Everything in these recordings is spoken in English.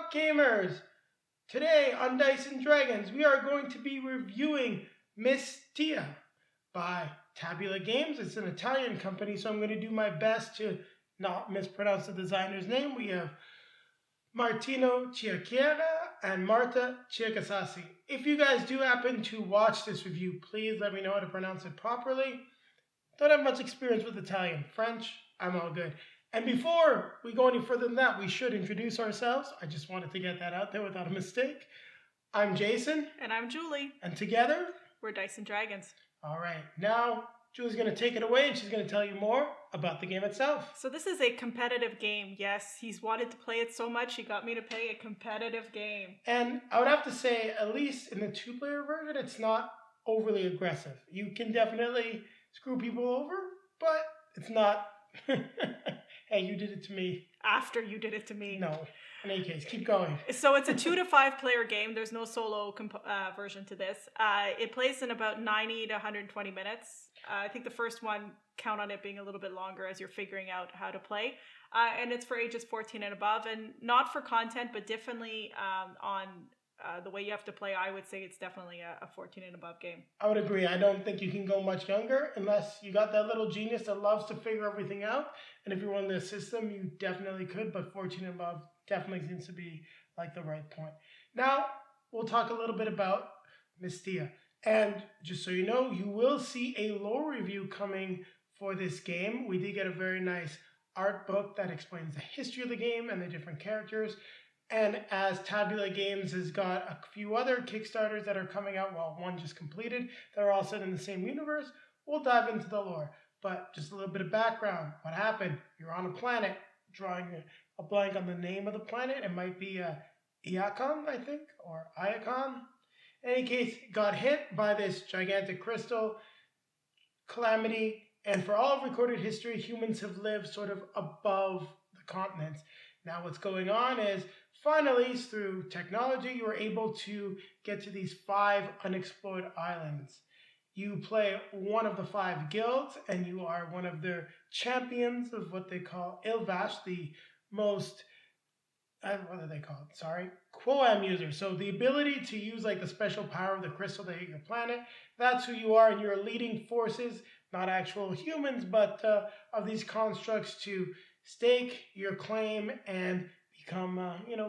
up, gamers? Today on Dice and Dragons, we are going to be reviewing Mysthea by Tabula Games. It's an Italian company, so I'm going to do my best to not mispronounce the designer's name. We have Martino Ciacchiera and Marta Ciacasassi. If you guys do happen to watch this review, please let me know how to pronounce it properly. Don't have much experience with Italian. French, I'm all good. And before we go any further than that, we should introduce ourselves. I just wanted to get that out there without a mistake. I'm Jason. And I'm Julie. And together, we're Dice and Dragons. All right. Now, Julie's going to take it away and she's going to tell you more about the game itself. So this is a competitive game. Yes, he's wanted to play it so much, he got me to play a competitive game. And I would have to say, at least in the two-player version, it's not overly aggressive. You can definitely screw people over, but it's not... Hey, you did it to me. After you did it to me. No. In any case, keep going. So it's a 2 to 5 player game. There's no solo version to this. It plays in about 90 to 120 minutes. I think the first one, count on it being a little bit longer as you're figuring out how to play. And it's for ages 14 and above. And not for content, but definitely on the way you have to play, I would say it's definitely a 14 and above game. I would agree. I don't think you can go much younger unless you got that little genius that loves to figure everything out. And if you're on the system, you definitely could, but 14 and above definitely seems to be like the right point. Now, we'll talk a little bit about Mysthea. And just so you know, you will see a lore review coming for this game. We did get a very nice art book that explains the history of the game and the different characters. And as Tabula Games has got a few other Kickstarters that are coming out, well, one just completed, that are all set in the same universe, we'll dive into the lore. But just a little bit of background. What happened? You're on a planet, drawing a blank on the name of the planet. It might be Iacon, I think, or Iacon. In any case, got hit by this gigantic crystal calamity. And for all of recorded history, humans have lived sort of above the continents. Now what's going on is, finally, through technology, you are able to get to these 5 unexplored islands. You play one of the 5 guilds, and you are one of their champions of what they call Ilvash, the most, what are they called? Sorry, Quoam user. So the ability to use like the special power of the crystal to hit your planet, that's who you are, and you're leading forces, not actual humans, but of these constructs to stake your claim and become,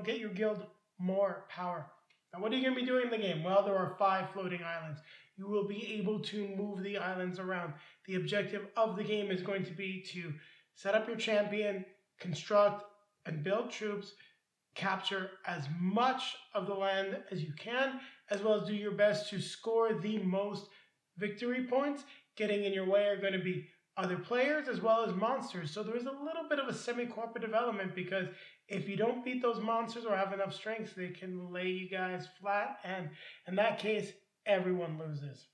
get your guild more power. Now, what are you going to be doing in the game? Well, there are 5 floating islands. You will be able to move the islands around. The objective of the game is going to be to set up your champion, construct and build troops, capture as much of the land as you can, as well as do your best to score the most victory points. Getting in your way are going to be other players as well as monsters. So there is a little bit of a semi-cooperative element, because if you don't beat those monsters or have enough strength, they can lay you guys flat, and in that case, everyone loses.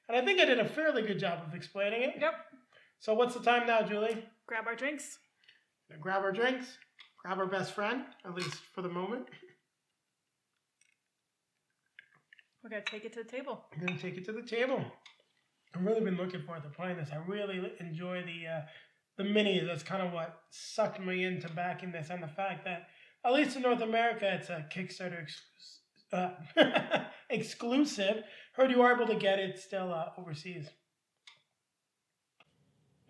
And I think I did a fairly good job of explaining it. Yep. So what's the time now, Julie? Grab our drinks. Grab our drinks. Grab our best friend, at least for the moment. We're going to take it to the table. We're going to take it to the table. I've really been looking forward to playing this. I really enjoy the minis. That's kind of what sucked me into backing this, and the fact that, at least in North America, it's a Kickstarter exclusive. Heard you are able to get it still overseas.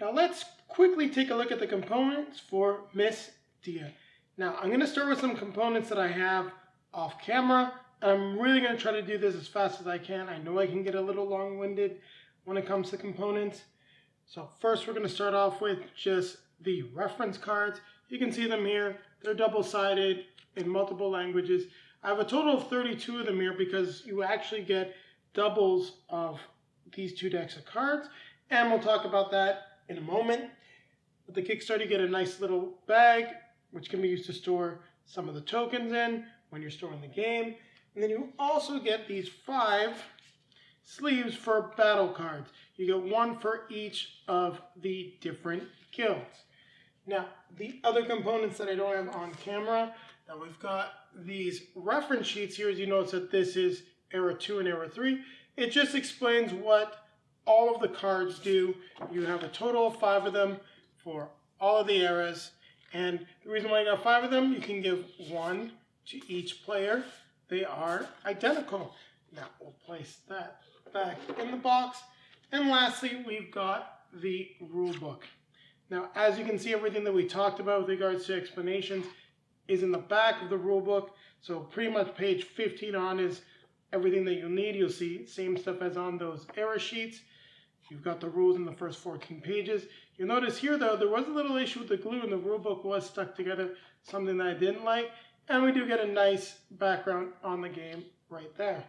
Now let's quickly take a look at the components for Mysthea. Now I'm going to start with some components that I have off camera. I'm really going to try to do this as fast as I can. I know I can get a little long-winded when it comes to components. So first we're going to start off with just the reference cards. You can see them here. They're double-sided in multiple languages. I have a total of 32 of them here because you actually get doubles of these 2 decks of cards, and we'll talk about that in a moment. With the Kickstarter, you get a nice little bag which can be used to store some of the tokens in when you're storing the game. And then you also get these 5 sleeves for battle cards. You get 1 for each of the different guilds. Now, the other components that I don't have on camera, now we've got these reference sheets here. As you notice that this is Era 2 and Era 3. It just explains what all of the cards do. You have a total of 5 of them for all of the eras. And the reason why you got 5 of them, you can give 1 to each player. They are identical. Now we'll place that back in the box. And lastly, we've got the rule book. Now, as you can see, everything that we talked about with regards to explanations is in the back of the rule book. So pretty much page 15 on is everything that you'll need. You'll see same stuff as on those error sheets. You've got the rules in the first 14 pages. You'll notice here, though, there was a little issue with the glue and the rule book was stuck together, something that I didn't like. And we do get a nice background on the game right there.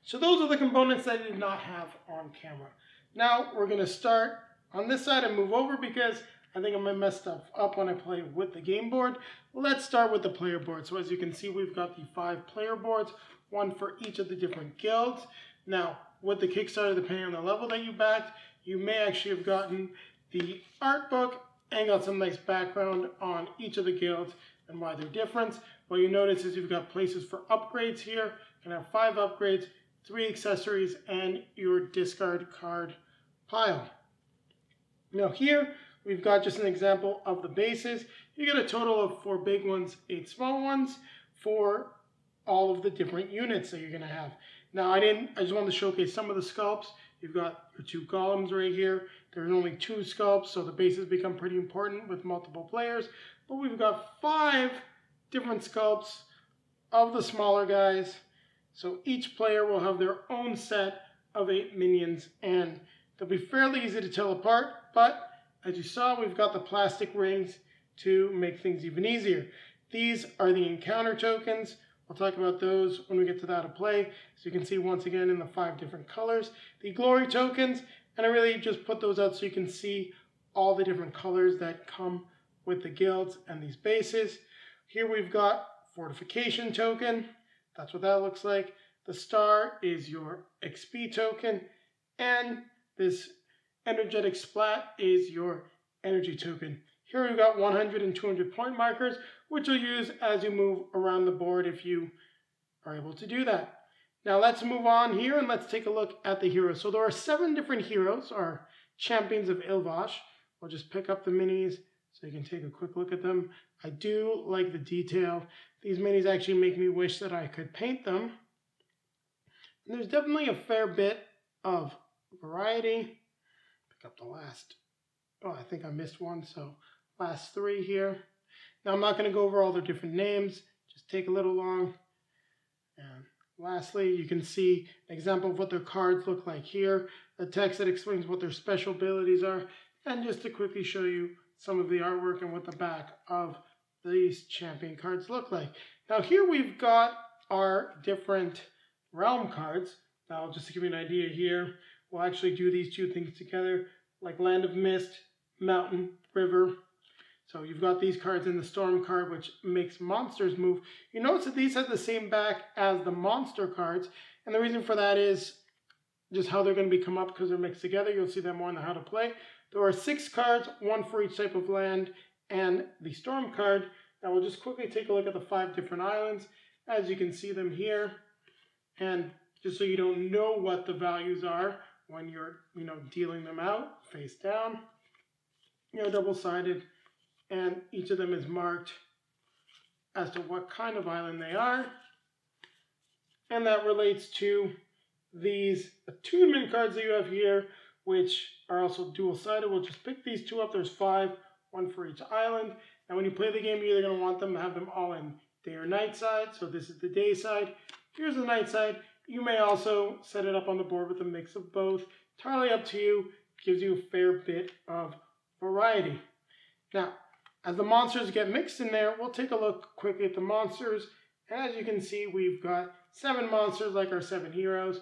So those are the components that I did not have on camera. Now we're going to start on this side and move over because I think I might mess stuff up when I play with the game board. Let's start with the player board. So as you can see, we've got the 5 player boards, one for each of the different guilds. Now, with the Kickstarter, depending on the level that you backed, you may actually have gotten the art book and got some nice background on each of the guilds and why they're different. What you notice is you've got places for upgrades here. You can have 5 upgrades, 3 accessories, and your discard card pile. Now here, we've got just an example of the bases. You get a total of 4 big ones, 8 small ones for all of the different units that you're going to have. Now I just wanted to showcase some of the sculpts. You've got your 2 columns right here. There's only 2 sculpts, so the bases become pretty important with multiple players. But we've got 5 different sculpts of the smaller guys. So each player will have their own set of 8 minions, and they'll be fairly easy to tell apart. But as you saw, we've got the plastic rings to make things even easier. These are the encounter tokens. We'll talk about those when we get to the how to play. So you can see once again in the 5 different colors. The glory tokens, and I really just put those out so you can see all the different colors that come with the guilds and these bases. Here we've got fortification token. That's what that looks like. The star is your XP token, and this energetic splat is your energy token. Here we've got 100 and 200 point markers, which you'll use as you move around the board if you are able to do that. Now let's move on here and let's take a look at the heroes. So there are 7 different heroes, or champions of Ilvash. We'll just pick up the minis so you can take a quick look at them. I do like the detail. These minis actually make me wish that I could paint them. And there's definitely a fair bit of variety. Pick up the last. Oh, I think I missed one, so last 3 here. Now I'm not going to go over all their different names. Just take a little long. And lastly, you can see an example of what their cards look like here. A text that explains what their special abilities are. And just to quickly show you some of the artwork and what the back of these champion cards look like. Now here we've got our different realm cards. Now just to give you an idea here, we'll actually do these 2 things together, like Land of Mist, Mountain, River. So you've got these cards in the Storm card, which makes monsters move. You notice that these have the same back as the monster cards, and the reason for that is just how they're going to come up because they're mixed together. You'll see that more in the how to play. There are 6 cards, 1 for each type of land, and the Storm card. Now we'll just quickly take a look at the 5 different islands as you can see them here. And just so you don't know what the values are when you're, dealing them out, face down, double-sided, and each of them is marked as to what kind of island they are. And that relates to these attunement cards that you have here, which are also dual-sided. We'll just pick these 2 up. There's 5, 1 for each island. And when you play the game, you're either going to want them to have them all in day or night side. So this is the day side. Here's the night side. You may also set it up on the board with a mix of both. Entirely up to you. Gives you a fair bit of variety. Now, as the monsters get mixed in there, we'll take a look quickly at the monsters. And as you can see, we've got 7 monsters like our 7 heroes.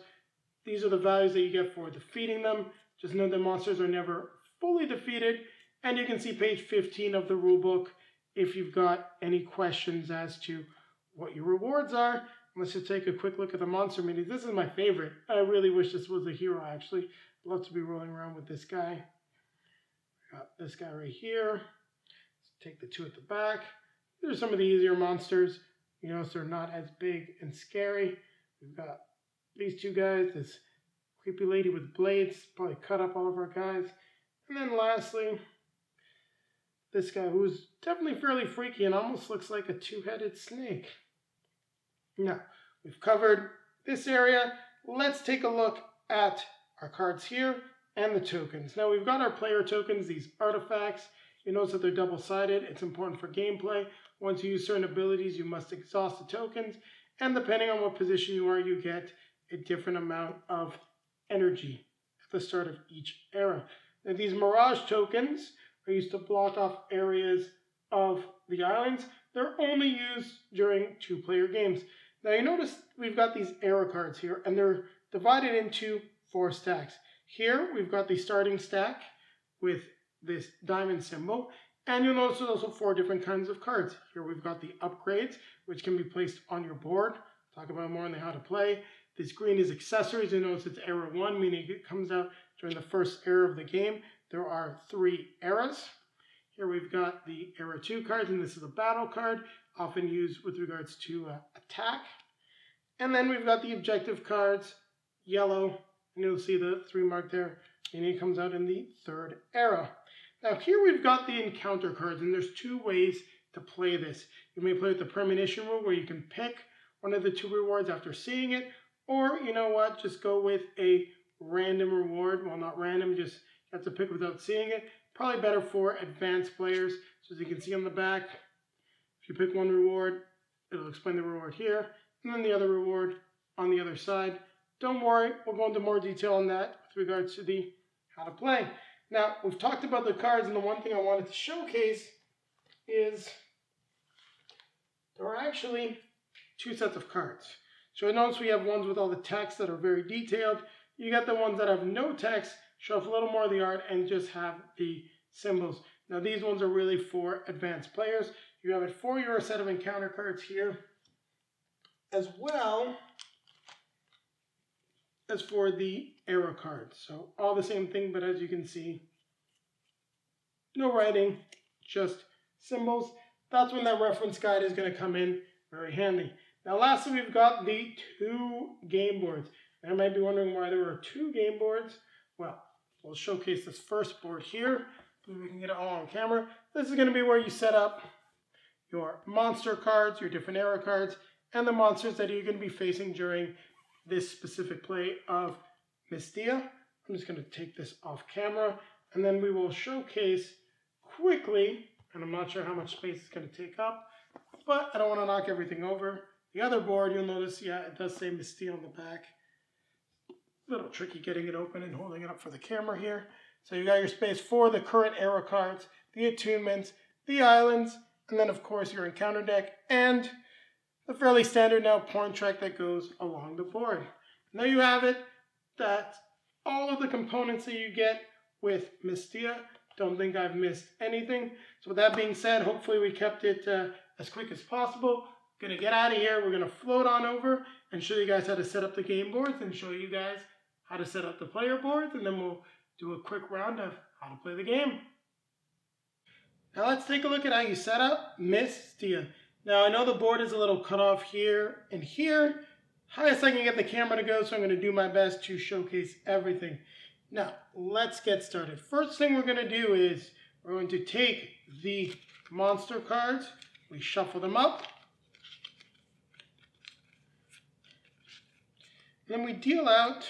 These are the values that you get for defeating them. Just know that monsters are never fully defeated. And you can see page 15 of the rulebook if you've got any questions as to what your rewards are. Let's just take a quick look at the monster minis. This is my favorite. I really wish this was a hero, actually. I'd love to be rolling around with this guy. Got this guy right here. Let's take the 2 at the back. These are some of the easier monsters. You notice they're not as big and scary. We've got these 2 guys. This creepy lady with blades. Probably cut up all of our guys. And then lastly, this guy who's definitely fairly freaky and almost looks like a two-headed snake. Now, we've covered this area. Let's take a look at our cards here and the tokens. Now, we've got our player tokens, these artifacts. You notice that they're double-sided. It's important for gameplay. Once you use certain abilities, you must exhaust the tokens. And depending on what position you are, you get a different amount of energy at the start of each era. Now, these Mirage tokens are used to block off areas of the islands. They're only used during two-player games. Now, you notice we've got these era cards here, and they're divided into 4 stacks. Here, we've got the starting stack with this diamond symbol. And you'll notice there's also 4 different kinds of cards. Here we've got the upgrades, which can be placed on your board. Talk about more on how to play. This green is accessories. You notice it's era 1, meaning it comes out during the first era of the game. There are 3 eras. Here we've got the era 2 cards, and this is a battle card, often used with regards to attack. And then we've got the objective cards, yellow, and you'll see the 3 mark there, meaning it comes out in the 3rd era. Now here we've got the encounter cards, and there's 2 ways to play this. You may play with the premonition rule, where you can pick one of the 2 rewards after seeing it, or you know what, just go with a random reward. Well, not random, just you have to pick without seeing it. Probably better for advanced players. So as you can see on the back, if you pick one reward, it'll explain the reward here, and then the other reward on the other side. Don't worry, we'll go into more detail on that with regards to the how to play. Now, we've talked about the cards, and the one thing I wanted to showcase is there are actually 2 sets of cards. So notice we have ones with all the text that are very detailed. You got the ones that have no text, show off a little more of the art, and just have the symbols. Now, these ones are really for advanced players. You have it for your set of encounter cards here, as well as for the era cards. So all the same thing, but as you can see, no writing, just symbols. That's when that reference guide is going to come in very handy. Now lastly, we've got the 2 game boards. Now you might be wondering why there are 2 game boards. Well, we'll showcase this first board here so we can get it all on camera. This is going to be where you set up your monster cards, your different era cards, and the monsters that you're going to be facing during this specific play of Mysthea. I'm just going to take this off camera, and then we will showcase quickly, and I'm not sure how much space it's going to take up, but I don't want to knock everything over. The other board, you'll notice, yeah, it does say Mysthea on the back. A little tricky getting it open and holding it up for the camera here. So you got your space for the current era cards, the attunements, the islands, and then of course your encounter deck, and the fairly standard now pawn track that goes along the board. And there you have it. That's all of the components that you get with Mysthea. Don't think I've missed anything. So with that being said, hopefully we kept it as quick as possible. Gonna get out of here. We're gonna float on over and show you guys how to set up the game boards and show you guys how to set up the player boards, and then we'll do a quick round of how to play the game. Now let's take a look at how you set up Mysthea. Now I know the board is a little cut off here and here. Highest I can get the camera to go, so I'm going to do my best to showcase everything. Now, let's get started. First thing we're going to do is we're going to take the monster cards. We shuffle them up. Then we deal out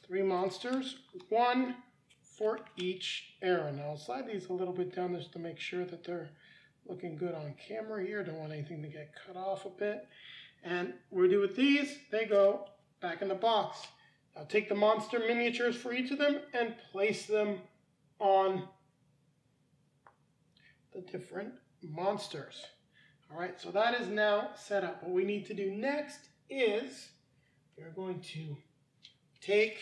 3 monsters, 1 for each era. Now I'll slide these a little bit down just to make sure that they're looking good on camera here. Don't want anything to get cut off a bit. And what we do with these, they go back in the box. Now take the monster miniatures for each of them and place them on the different monsters. All right, so that is now set up. What we need to do next is we're going to take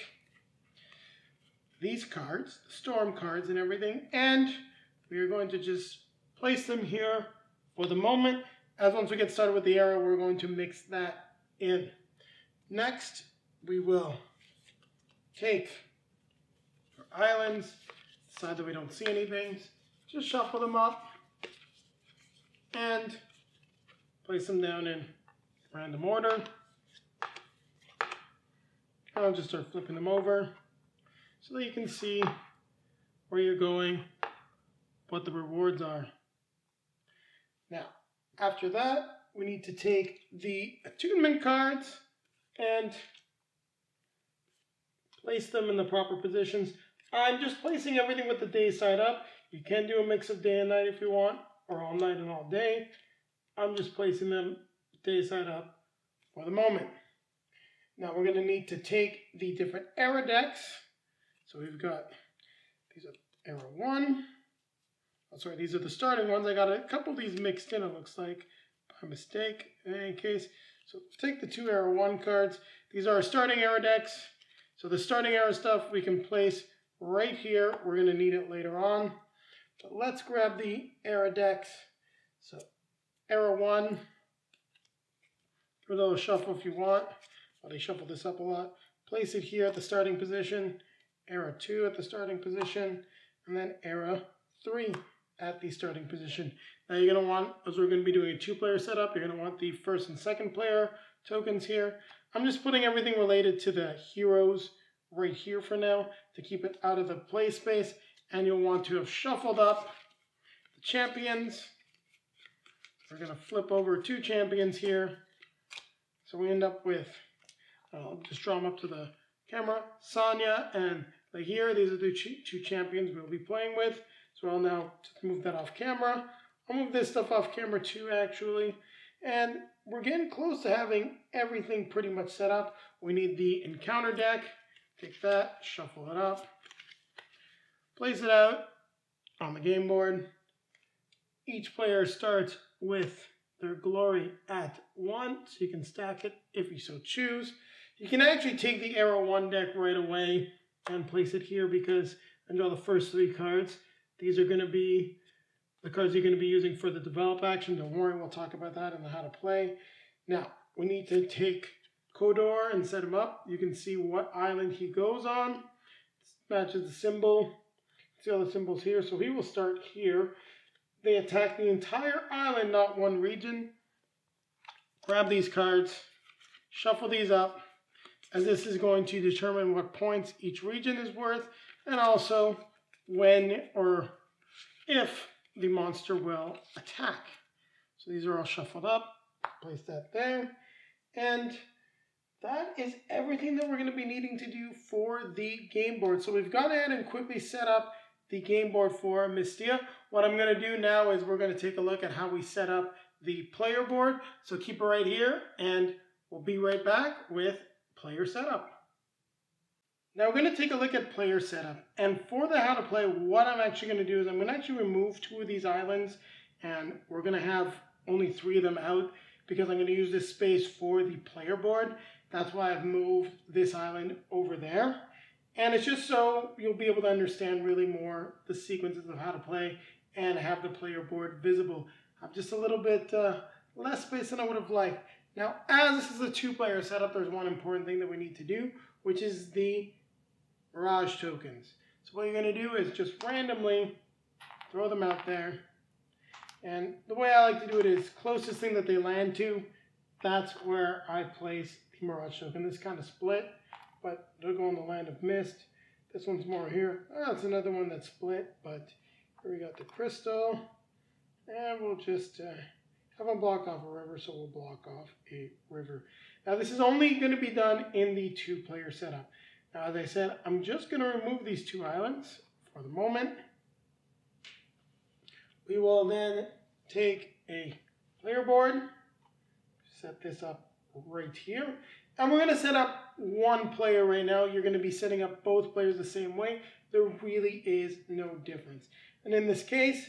these cards, the storm cards and everything, and we are going to just place them here for the moment. As once we get started with the era, we're going to mix that in. Next, we will take our islands, decide that we don't see anything, just shuffle them up and place them down in random order. I'll just start flipping them over so that you can see where you're going what the rewards are. Now, after that, we need to take the attunement cards and place them in the proper positions. I'm just placing everything with the day side up. You can do a mix of day and night if you want, or all night and all day. I'm just placing them day side up for the moment. Now we're going to need to take the different era decks. So we've got, these are era 1. Oh, sorry, these are the starting ones. I got a couple of these mixed in, it looks like, by mistake, in any case. So take the 2 era 1 cards. These are our starting era decks. So the starting era stuff we can place right here. We're going to need it later on. But let's grab the era decks. So era 1, give it a little shuffle if you want. While they shuffle this up a lot. Place it here at the starting position. Era 2 at the starting position. And then era 3 at the starting position. Now you're going to want, as we're going to be doing a 2-player setup, you're going to want the first and second player tokens here. I'm just putting everything related to the heroes right here for now to keep it out of the play space. And you'll want to have shuffled up the champions. We're going to flip over 2 champions here. So we end up with, I'll just draw them up to the camera, Sonya and Lahir. These are the 2 champions we'll be playing with. So I'll now just move that off camera. I'll move this stuff off camera too, actually. And we're getting close to having everything pretty much set up. We need the encounter deck. Take that, shuffle it up, place it out on the game board. Each player starts with their glory at 1, so you can stack it if you so choose. You can actually take the Era 1 deck right away and place it here because and draw the first 3 cards. These are going to be the cards you're going to be using for the develop action. Don't worry, we'll talk about that and how to play. Now, we need to take Kodor and set him up. You can see what island he goes on. This matches the symbol. See all the symbols here. So he will start here. They attack the entire island, not one region. Grab these cards. Shuffle these up. As this is going to determine what points each region is worth. And also when or if the monster will attack. So these are all shuffled up. Place that there. And that is everything that we're going to be needing to do for the game board. So we've gone ahead and quickly set up the game board for Mysthea. What I'm going to do now is we're going to take a look at how we set up the player board. So keep it right here and we'll be right back with player setup. Now we're going to take a look at player setup. And for the how to play, what I'm actually going to do is I'm going to actually remove 2 of these islands and we're going to have only 3 of them out because I'm going to use this space for the player board. That's why I've moved this island over there. And it's just so you'll be able to understand really more the sequences of how to play and have the player board visible. I have just a little bit less space than I would have liked. Now, as this is a 2-player setup, there's one important thing that we need to do, which is the Mirage tokens. So what you're going to do is just randomly throw them out there. And the way I like to do it is closest thing that they land to, that's where I place the Mirage token. This kind of split, but they'll go in the land of mist. This one's more here. That's another one that's split, but here we got the crystal. And we'll just have them block off a river, so we'll block off a river. Now this is only going to be done in the 2-player setup. Now as I said, I'm just going to remove these 2 islands for the moment. We will then take a player board, set this up right here, and we're going to set up 1 player right now. You're going to be setting up both players the same way. There really is no difference. And in this case,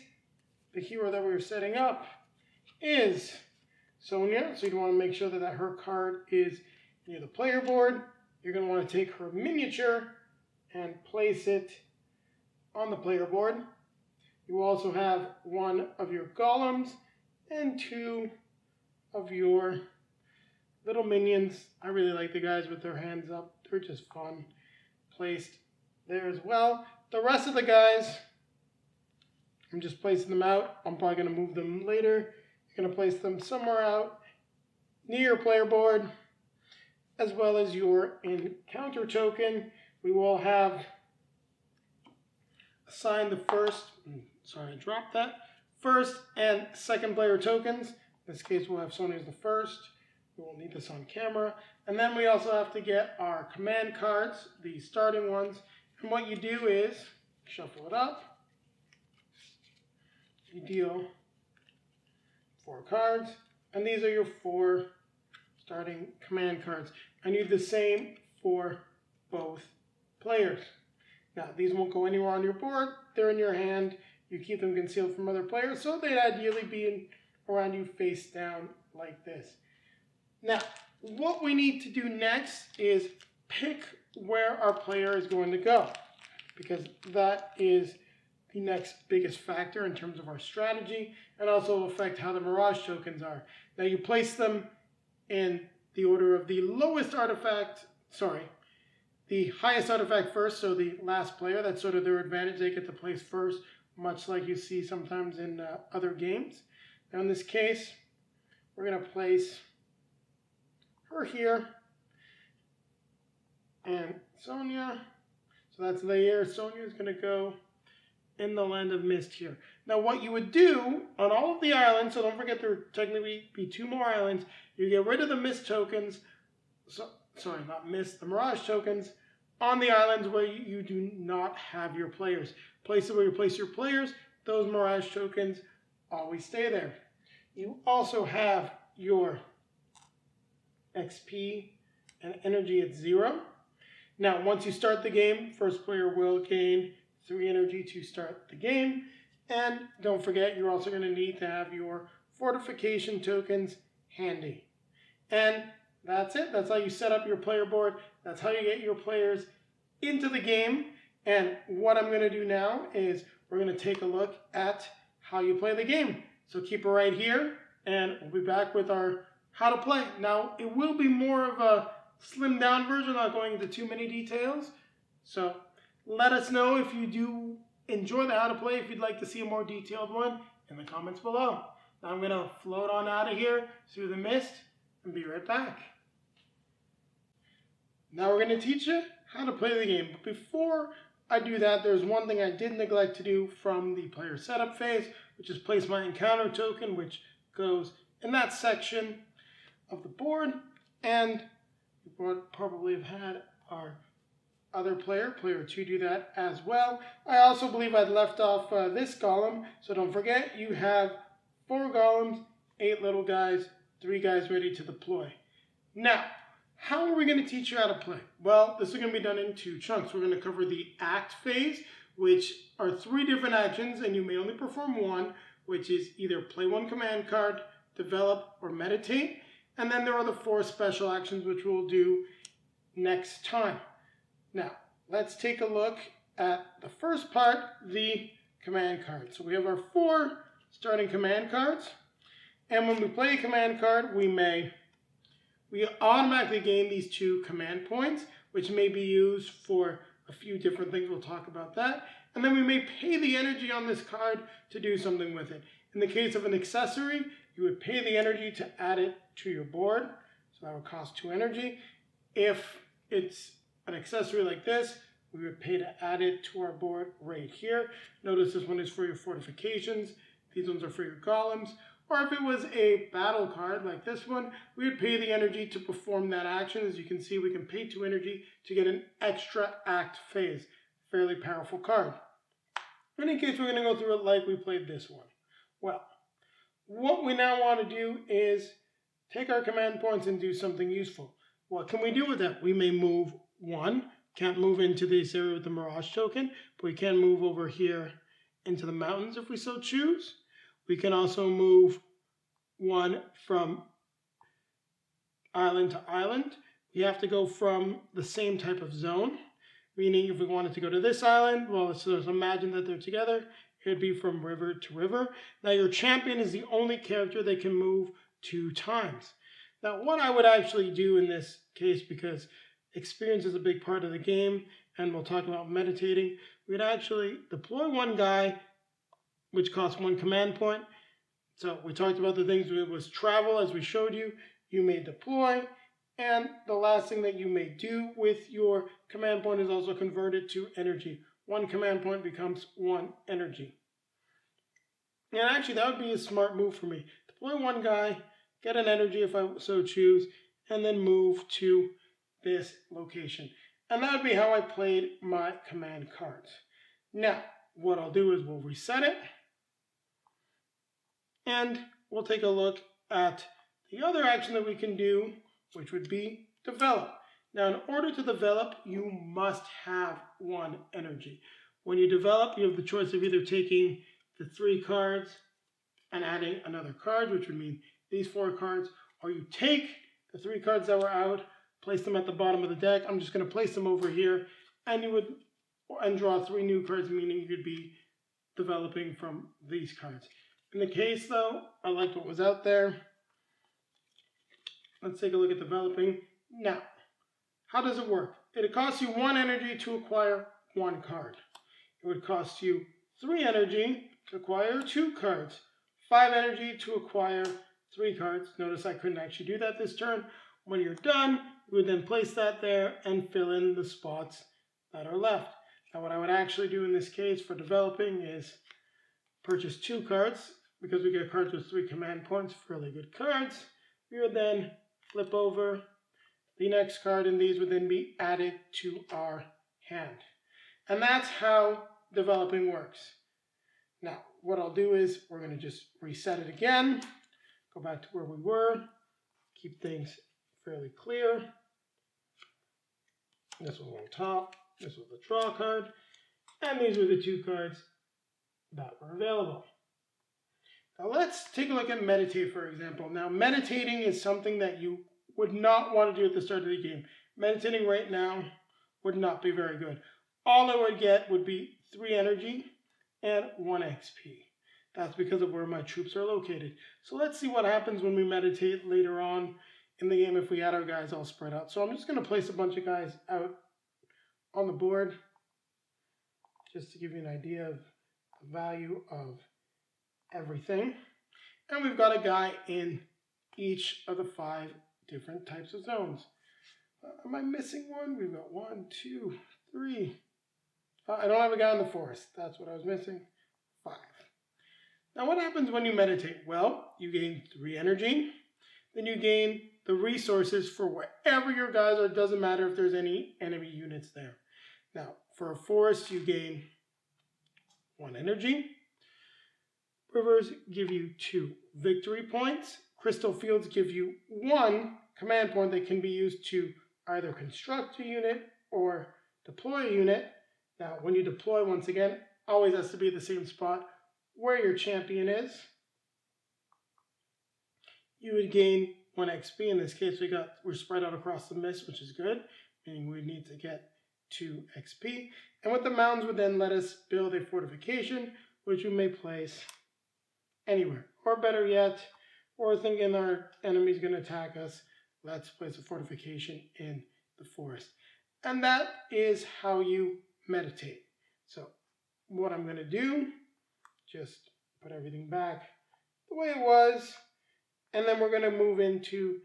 the hero that we're setting up is Sonya. So you want to make sure that her card is near the player board. You're going to want to take her miniature and place it on the player board. You also have 1 of your golems and 2 of your little minions. I really like the guys with their hands up. They're just fun. Placed there as well. The rest of the guys, I'm just placing them out. I'm probably going to move them later. You're going to place them somewhere out near your player board, as well as your encounter token. We will have assigned the first, sorry, I dropped that. First and second player tokens. In this case, we'll have Sonia as the first. We will need this on camera. And then we also have to get our command cards, the starting ones. And what you do is shuffle it up. You deal 4 cards. And these are your 4 starting command cards. I need the same for both players. Now, these won't go anywhere on your board. They're in your hand. You keep them concealed from other players, so they'd ideally be around you face down like this. Now, what we need to do next is pick where our player is going to go, because that is the next biggest factor in terms of our strategy, and also will affect how the Mirage tokens are. Now, you place them in the order of the lowest artifact, the highest artifact first, so the last player, that's sort of their advantage. They get to place first, much like you see sometimes in other games. Now in this case, we're going to place her here, and Sonia, so that's Lair. Sonia is going to go in the Land of Mist here. Now what you would do on all of the islands, so don't forget there would technically be 2 more islands, you get rid of the Mist tokens, the Mirage tokens, on the islands where you do not have your players. Places where you place your players, those Mirage tokens always stay there. You also have your XP and energy at 0. Now, once you start the game, first player will gain 3 energy to start the game. And don't forget, you're also going to need to have your fortification tokens handy. And that's it. That's how you set up your player board. That's how you get your players into the game. And what I'm going to do now is we're going to take a look at how you play the game. So keep it right here, and we'll be back with our how to play. Now, it will be more of a slimmed down version, not going into too many details. So let us know if you do enjoy the how to play, if you'd like to see a more detailed one in the comments below. Now I'm going to float on out of here through the mist and be right back. Now we're going to teach you how to play the game. But before I do that, there's one thing I did neglect to do from the player setup phase, which is place my encounter token, which goes in that section of the board. And we would probably have had our other player 2, do that as well. I also believe I'd left off this column, so don't forget you have 4 golems, 8 little guys, 3 guys ready to deploy. Now, how are we going to teach you how to play? Well, this is going to be done in 2 chunks. We're going to cover the act phase, which are 3 different actions, and you may only perform one, which is either play 1 command card, develop, or meditate. And then there are the 4 special actions, which we'll do next time. Now, let's take a look at the first part, the command card. So we have our 4 starting command cards. And when we play a command card, we automatically gain these 2 command points, which may be used for a few different things. We'll talk about that. And then we may pay the energy on this card to do something with it. In the case of an accessory, you would pay the energy to add it to your board. So that would cost 2 energy. If it's an accessory like this, we would pay to add it to our board right here. Notice this one is for your fortifications. These ones are for your golems. Or if it was a battle card like this one, we would pay the energy to perform that action. As you can see, we can pay 2 energy to get an extra act phase. Fairly powerful card. In any case, we're going to go through it like we played this one. Well, what we now want to do is take our command points and do something useful. What can we do with that? We may move 1. Can't move into this area with the Mirage token, but we can move over here into the mountains if we so choose. We can also move 1 from island to island. We have to go from the same type of zone, meaning if we wanted to go to this island, well, let's just imagine that they're together. It would be from river to river. Now, your champion is the only character that can move 2 times. Now, what I would actually do in this case, because experience is a big part of the game, and we'll talk about meditating, we'd actually deploy 1 guy, which costs 1 command point. So we talked about the things. It was travel, as we showed you. You may deploy. And the last thing that you may do with your command point is also convert it to energy. 1 command point becomes 1 energy. And actually, that would be a smart move for me. Deploy one guy, get an energy if I so choose, and then move to this location. And that would be how I played my command cards. Now, what I'll do is we'll reset it, and we'll take a look at the other action that we can do, which would be develop. Now, in order to develop, you must have one energy. When you develop, you have the choice of either taking the 3 cards and adding another card, which would mean these 4 cards, or you take the 3 cards that were out, place them at the bottom of the deck. I'm just going to place them over here, and you would draw 3 new cards, meaning you could be developing from these cards. In the case, though, I liked what was out there. Let's take a look at developing. Now, how does it work? It costs you 1 energy to acquire 1 card. It would cost you 3 energy to acquire 2 cards, 5 energy to acquire 3 cards. Notice I couldn't actually do that this turn. When you're done, you would then place that there and fill in the spots that are left. Now, what I would actually do in this case for developing is purchase 2 cards, because we get cards with 3 command points, fairly good cards. We would then flip over the next card, and these would then be added to our hand. And that's how developing works. Now, what I'll do is we're going to just reset it again, go back to where we were, keep things fairly clear. This was on top, this was the draw card, and these were the 2 cards that were available. Now let's take a look at meditate, for example. Now, meditating is something that you would not want to do at the start of the game. Meditating right now would not be very good. All I would get would be 3 energy and 1 XP. That's because of where my troops are located. So let's see what happens when we meditate later on in the game if we had our guys all spread out. So I'm just going to place a bunch of guys out on the board just to give you an idea of the value of everything. And we've got a guy in each of the 5 different types of zones. Am I missing one? We've got 1, 2, 3. I don't have a guy in the forest. That's what I was missing. 5. Now, what happens when you meditate? Well, you gain 3 energy. Then you gain the resources for wherever your guys are. It doesn't matter if there's any enemy units there. Now, for a forest, you gain 1 energy. Rivers give you 2 victory points. Crystal fields give you 1 command point that can be used to either construct a unit or deploy a unit. Now, when you deploy, once again, always has to be the same spot where your champion is. You would gain 1 XP. In this case, we're spread out across the mist, which is good, meaning we need to get 2 XP. And with the mounds would then let us build a fortification, which we may place anywhere. Or better yet, we're thinking our enemy's going to attack us. Let's place a fortification in the forest. And that is how you meditate. So what I'm going to do, just put everything back the way it was. And then we're going to move into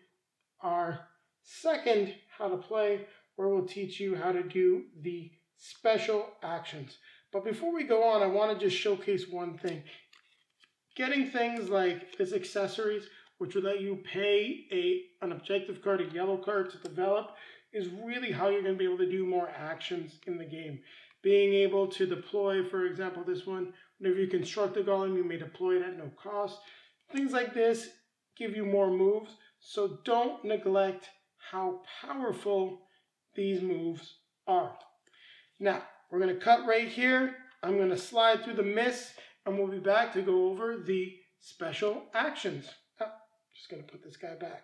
our second how to play, where we'll teach you how to do the special actions. But before we go on, I want to just showcase one thing. Getting things like this accessories, which would let you pay an objective card, a yellow card to develop, is really how you're going to be able to do more actions in the game. Being able to deploy, for example, this one, whenever you construct a golem, you may deploy it at no cost. Things like this give you more moves, so don't neglect how powerful these moves are. Now, we're going to cut right here. I'm going to slide through the mist, and we'll be back to go over the special actions. Just going to put this guy back.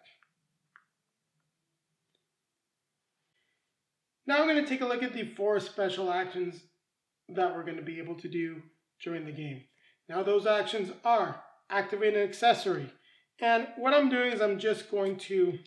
Now I'm going to take a look at the 4 special actions that we're going to be able to do during the game. Now those actions are activate an accessory. And what I'm doing is I'm just going to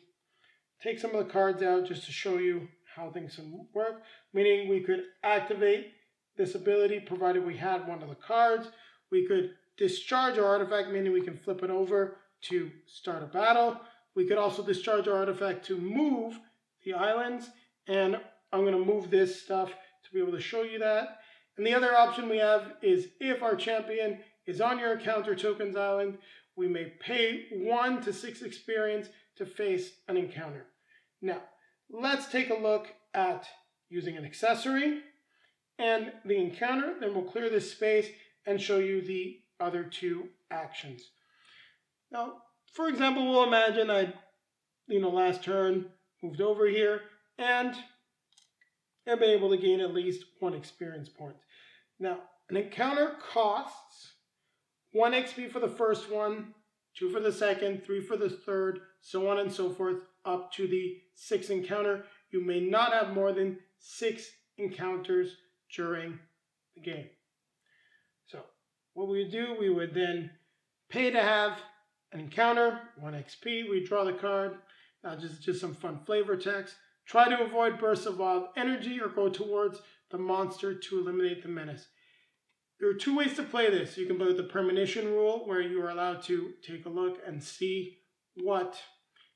take some of the cards out just to show you how things can work. Meaning we could activate this ability provided we had one of the cards. We could discharge our artifact, meaning we can flip it over to start a battle. We could also discharge our artifact to move the islands. And I'm going to move this stuff to be able to show you that. And the other option we have is if our champion is on your encounter tokens island. We may pay 1 to 6 experience to face an encounter. Now, let's take a look at using an accessory and the encounter. Then we'll clear this space and show you the other 2 actions. Now, for example, we'll imagine I, last turn moved over here and I've been able to gain at least 1 experience point. Now, an encounter costs 1 XP for the first one, 2 for the second, 3 for the third, so on and so forth, up to the 6th encounter. You may not have more than 6 encounters during the game. So what we would do, we would then pay to have an encounter, 1 XP, we draw the card. Now just some fun flavor text. Try to avoid bursts of wild energy or go towards the monster to eliminate the menace. There are 2 ways to play this. You can play with the premonition rule, where you are allowed to take a look and see what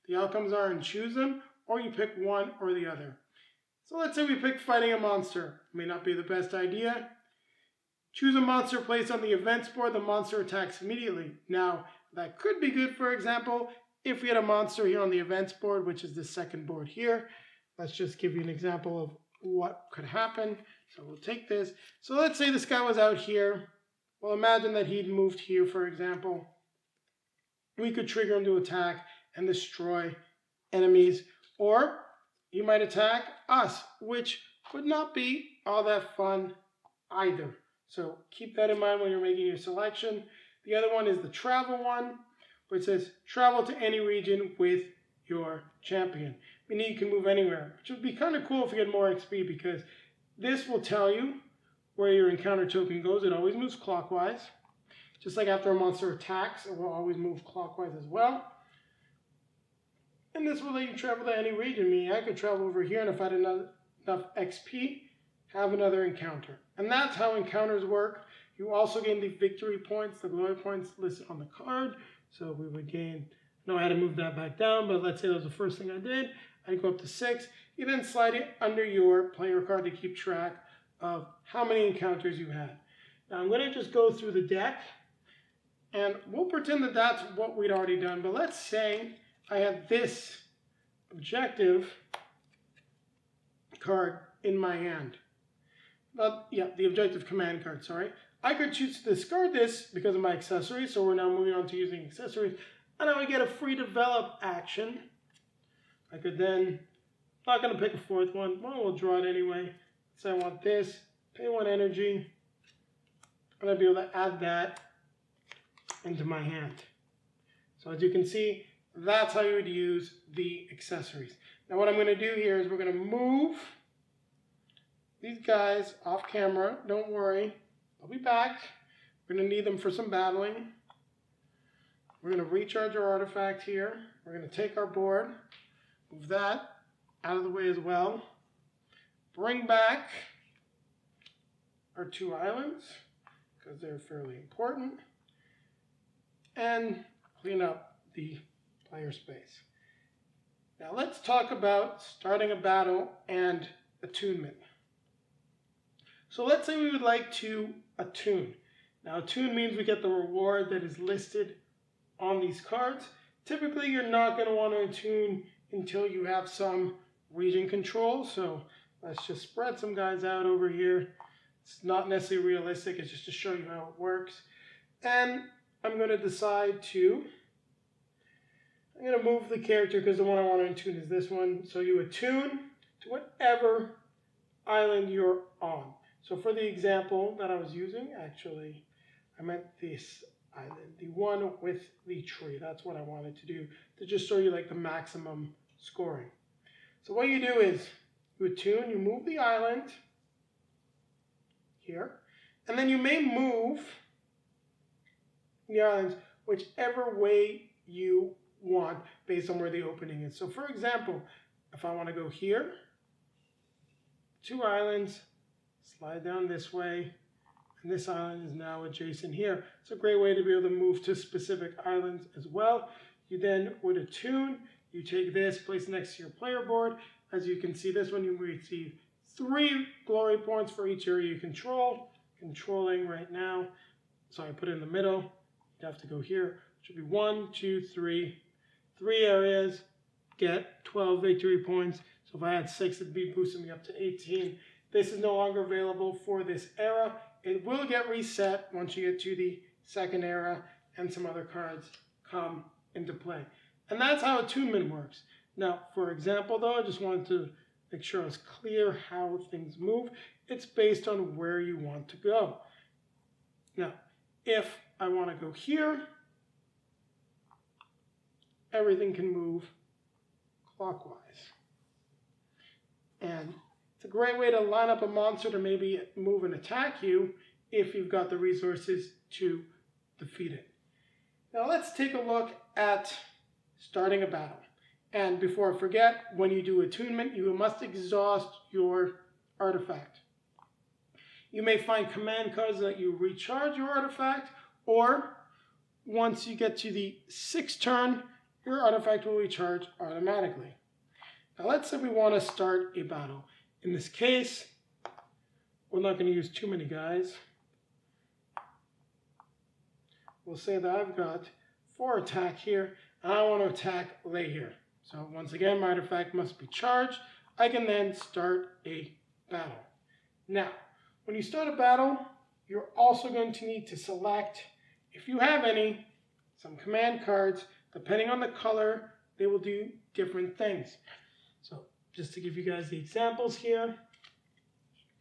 the outcomes are and choose them, or you pick one or the other. So let's say we pick fighting a monster. May not be the best idea. Choose a monster placed on the events board. The monster attacks immediately. Now, that could be good, for example, if we had a monster here on the events board, which is the second board here. Let's just give you an example of what could happen. So we'll take this. So let's say this guy was out here. Well, imagine that he'd moved here, for example. We could trigger him to attack and destroy enemies. Or he might attack us, which would not be all that fun either. So keep that in mind when you're making your selection. The other one is the travel one, which says travel to any region with your champion. Meaning you can move anywhere, which would be kind of cool if you had more XP, because this will tell you where your encounter token goes. It always moves clockwise. Just like after a monster attacks, it will always move clockwise as well. And this will let you travel to any region. Meaning I could travel over here, and if I had enough XP, have another encounter. And that's how encounters work. You also gain the victory points, the glory points listed on the card. So we would gain, no, I had to move that back down, but let's say that was the first thing I did. I'd go up to 6. You then slide it under your player card to keep track of how many encounters you had. Now I'm going to just go through the deck, and we'll pretend that that's what we'd already done. But let's say I had this objective card in my hand. The objective command card, sorry. I could choose to discard this because of my accessories, so we're now moving on to using accessories, and I would get a free develop action. I could then, not going to pick a 4th one, well, we'll draw it anyway. So I want this, pay 1 energy, and I'd be able to add that into my hand. So as you can see, that's how you would use the accessories. Now what I'm going to do here is we're going to move these guys off camera. Don't worry, I'll be back. We're going to need them for some battling. We're going to recharge our artifact here. We're going to take our board, move that out of the way as well. Bring back our 2 islands, because they're fairly important. And clean up the player space. Now let's talk about starting a battle and attunement. So let's say we would like to attune. Now attune means we get the reward that is listed on these cards. Typically you're not going to want to attune until you have some region control. So let's just spread some guys out over here. It's not necessarily realistic, it's just to show you how it works. And I'm going to decide to, I'm going to move the character because the one I want to attune is this one. So you attune to whatever island you're on. So for the example that I was using, actually, I meant this island, the one with the tree. That's what I wanted to do, to just show you like the maximum scoring. So what you do is you attune, you move the island here, and then you may move the islands whichever way you want based on where the opening is. So for example, if I want to go here, 2 islands, slide down this way, and this island is now adjacent here. It's a great way to be able to move to specific islands as well. You then would attune, you take this, place it next to your player board. As you can see, this one you receive 3 glory points for each area you control. Controlling right now So I put it in the middle. You have to go here. It should be 1, 2, 3. 3 areas get 12 victory points. So if I had 6, it'd be boosting me up to 18. This is no longer available for this era. It will get reset once you get to the second era and some other cards come into play. And that's how attunement works. Now, for example, though, I just wanted to make sure it's clear how things move. It's based on where you want to go. Now, if I want to go here, everything can move clockwise. And it's a great way to line up a monster to maybe move and attack you if you've got the resources to defeat it. Now let's take a look at starting a battle. And before I forget, when you do attunement, you must exhaust your artifact. You may find command cards that you recharge your artifact, or once you get to the 6th turn, your artifact will recharge automatically. Now let's say we want to start a battle. In this case, we're not going to use too many guys. We'll say that I've got 4 attack here, and I want to attack Lay here. So once again, my artifact must be charged. I can then start a battle. Now, when you start a battle, you're also going to need to select, if you have any, some command cards. Depending on the color, they will do different things. So just to give you guys the examples here,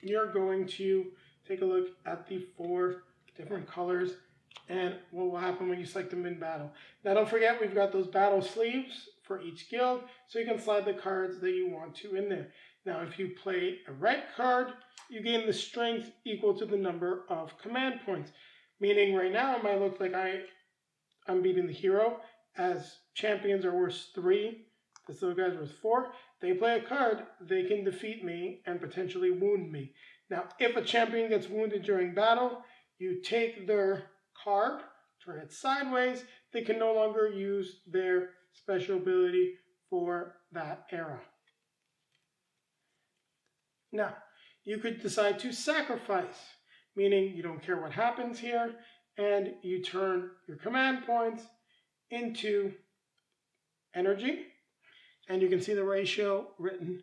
you're going to take a look at the 4 different colors and what will happen when you select them in battle. Now don't forget, we've got those battle sleeves for each guild, so you can slide the cards that you want to in there. Now if you play a red card, you gain the strength equal to the number of command points. Meaning right now it might look like I'm beating the hero, as champions are worth 3, this little guy's worth 4. They play a card, they can defeat me and potentially wound me. Now if a champion gets wounded during battle, you take their card, turn it sideways, they can no longer use their special ability for that era. Now, you could decide to sacrifice, meaning you don't care what happens here, and you turn your command points into energy, and you can see the ratio written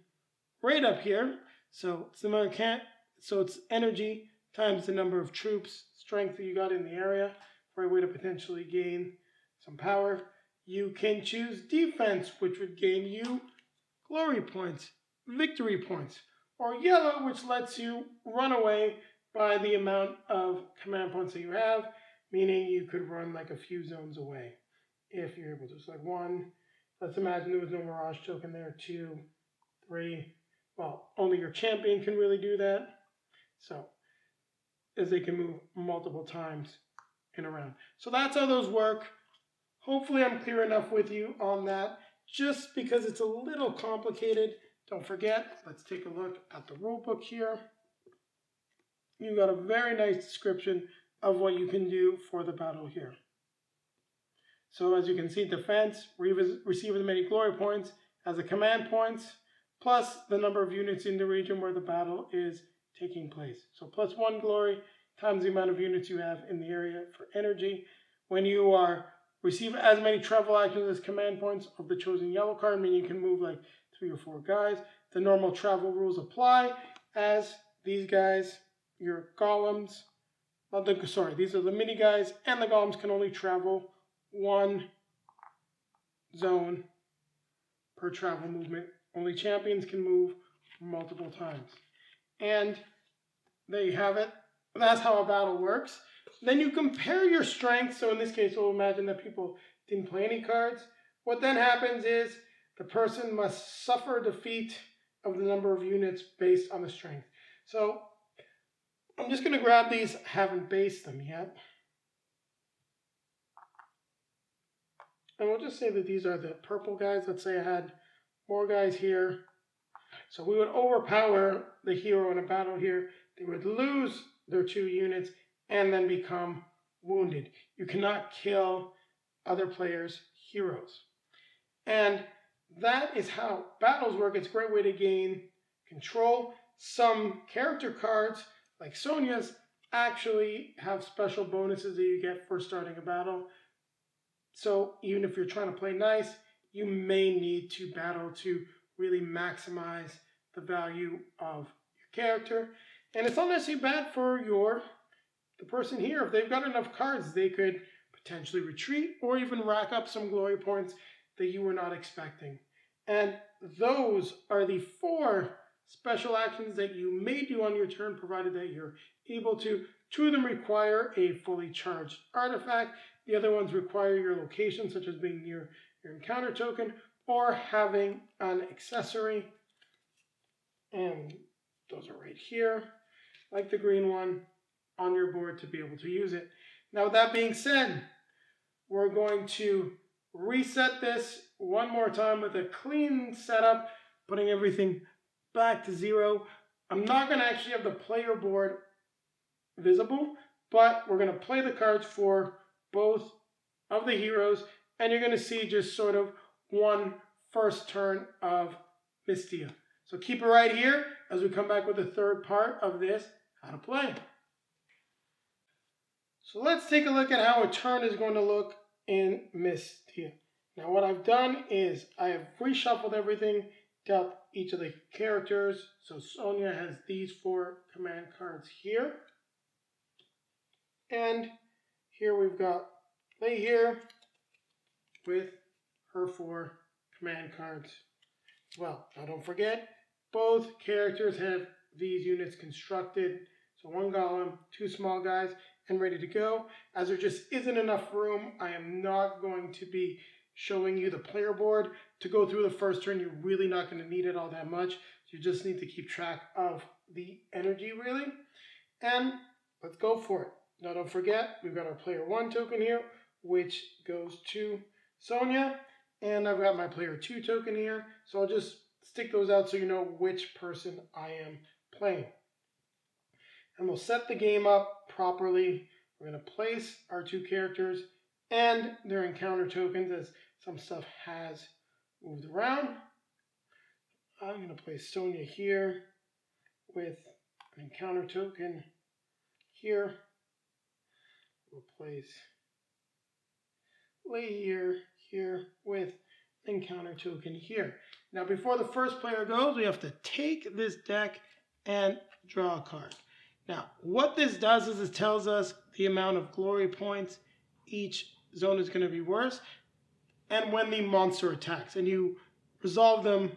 right up here. So it's energy times the number of troops, strength that you got in the area for a way to potentially gain some power. You can choose defense, which would gain you glory points, victory points, or yellow, which lets you run away by the amount of command points that you have, meaning you could run like a few zones away if you're able to. So like 1, let's imagine there was no Mirage token there, 2, 3. Well, only your champion can really do that. So, as they can move multiple times in a round. So that's how those work. Hopefully I'm clear enough with you on that. Just because it's a little complicated, don't forget, let's take a look at the rule book here. You've got a very nice description of what you can do for the battle here. So as you can see, defense, receive as many glory points as the command points, plus the number of units in the region where the battle is taking place. So plus 1 glory times the amount of units you have in the area for energy. When you receive as many travel actions as command points of the chosen yellow card, meaning you can move like 3 or 4 guys. The normal travel rules apply, as these guys, your golems, these are the mini guys, and the golems can only travel 1 zone per travel movement. Only champions can move multiple times. And there you have it. That's how a battle works. Then you compare your strength. So in this case, we'll imagine that people didn't play any cards. What then happens is the person must suffer defeat of the number of units based on the strength. So I'm just going to grab these. I haven't based them yet. And we'll just say that these are the purple guys. Let's say I had more guys here. So we would overpower the hero in a battle here. They would lose their 2 units and then become wounded. You cannot kill other players' heroes. And that is how battles work. It's a great way to gain control. Some character cards, like Sonia's, actually have special bonuses that you get for starting a battle. So even if you're trying to play nice, you may need to battle to really maximize the value of your character. And it's not necessarily bad for the person here. If they've got enough cards, they could potentially retreat or even rack up some glory points that you were not expecting. And those are the 4 special actions that you may do on your turn, provided that you're able to. 2 of them require a fully charged artifact. The other ones require your location, such as being near your encounter token or having an accessory. And those are right here, like the green one, on your board to be able to use it. Now, with that being said, we're going to reset this one more time with a clean setup, putting everything back to 0. I'm not going to actually have the player board visible, but we're going to play the cards for both of the heroes, and you're going to see just sort of one first turn of Mysthea. So keep it right here as we come back with the third part of this, how to play. So let's take a look at how a turn is going to look in Mysthea. Now what I've done is I have reshuffled everything, dealt each of the characters. So Sonia has these 4 command cards here. And here we've got Lei here with her 4 command cards. Well, now don't forget, both characters have these units constructed. So 1 golem, 2 small guys, and ready to go. As there just isn't enough room, I am not going to be showing you the player board. To go through the first turn, you're really not going to need it all that much. You just need to keep track of the energy, really. And let's go for it. Now don't forget, we've got our player 1 token here, which goes to Sonia. And I've got my player 2 token here. So I'll just stick those out so you know which person I am playing. And we'll set the game up properly. We're going to place our 2 characters and their encounter tokens, as some stuff has moved around. I'm going to place Sonia here with an encounter token here. We'll place Lei here with an encounter token here. Now before the first player goes, we have to take this deck and draw a card. Now, what this does is it tells us the amount of glory points each zone is going to be worth, and when the monster attacks, and you resolve them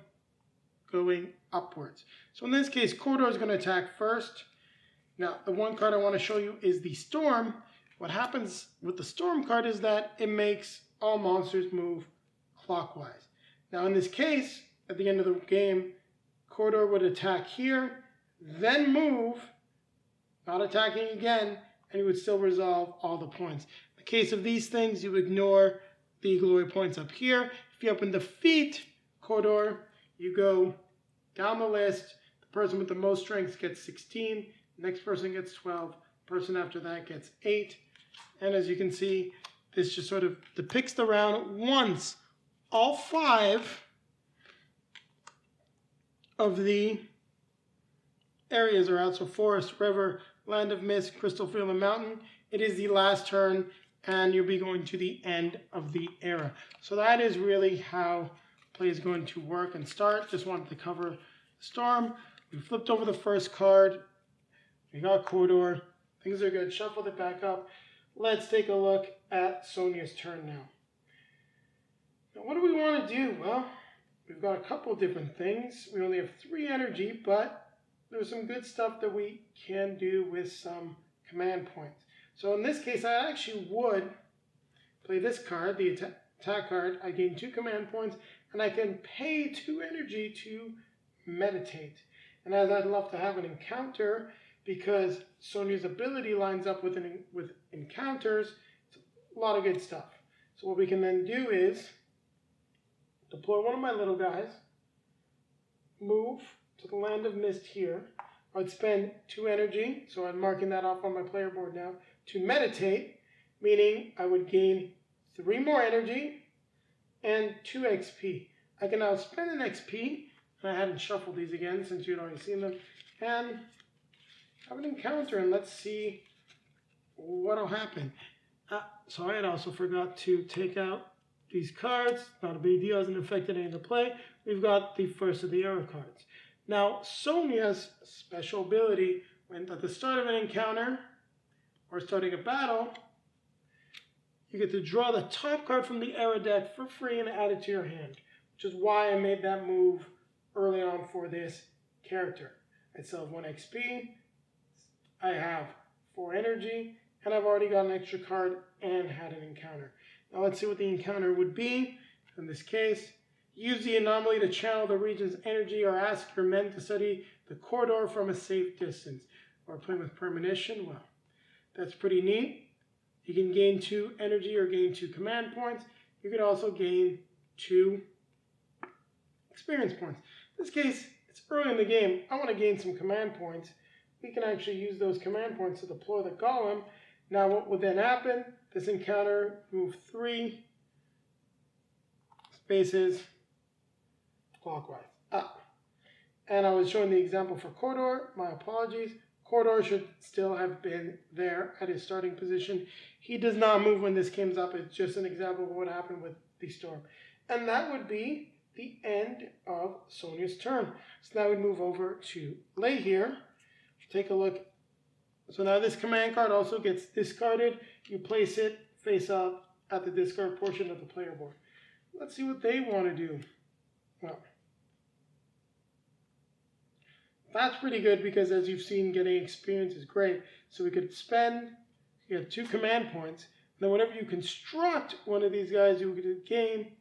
going upwards. So in this case, Cawdor is going to attack first. Now, the one card I want to show you is the Storm. What happens with the Storm card is that it makes all monsters move clockwise. Now, in this case, at the end of the game, Cawdor would attack here, then move, not attacking again, and you would still resolve all the points. In the case of these things, you ignore the glory points up here. If you open defeat Cawdor, you go down the list. The person with the most strength gets 16. The next person gets 12. The person after that gets 8. And as you can see, this just sort of depicts the round once all 5 of the areas are out. So forest, river, land of mist, crystal field, and mountain. It is the last turn, and you'll be going to the end of the era. So that is really how play is going to work and start. Just wanted to cover the Storm. We flipped over the first card. We got Cawdor. Things are good. Shuffled it back up. Let's take a look at Sonia's turn now. Now, what do we want to do? Well, we've got a couple different things. We only have 3 energy, but there's some good stuff that we can do with some command points. So in this case, I actually would play this card, the attack card. I gain 2 command points, and I can pay 2 energy to meditate. And as I'd love to have an encounter, because Sonia's ability lines up with encounters, it's a lot of good stuff. So what we can then do is deploy one of my little guys, move to the land of mist here. I'd spend 2 energy, so I'm marking that off on my player board now, to meditate, meaning I would gain 3 more energy and 2 XP. I can now spend an XP, and I hadn't shuffled these again since you'd already seen them, and have an encounter and let's see what'll happen. So I had also forgot to take out these cards. Not a big deal, hasn't affected any of the play. We've got the first of the era cards. Now, Sonia's special ability, when at the start of an encounter or starting a battle, you get to draw the top card from the era deck for free and add it to your hand, which is why I made that move early on for this character. I still have 1 XP, I have 4 energy, and I've already got an extra card and had an encounter. Now let's see what the encounter would be. In this case, use the anomaly to channel the region's energy or ask your men to study the corridor from a safe distance. Or playing with premonition, well, that's pretty neat. You can gain 2 energy or gain 2 command points. You could also gain 2 experience points. In this case, it's early in the game. I want to gain some command points. We can actually use those command points to deploy the golem. Now what would then happen? This encounter move 3 spaces clockwise up. And I was showing the example for Corridor. My apologies. Corridor should still have been there at his starting position. He does not move when this comes up. It's just an example of what happened with the storm. And that would be the end of Sonia's turn. So now we move over to Lay here. Take a look. So now this command card also gets discarded. You place it face up at the discard portion of the player board. Let's see what they want to do. Well, that's pretty good because as you've seen, getting experience is great. So we could spend, you get 2 command points. And then whenever you construct one of these guys, you could gain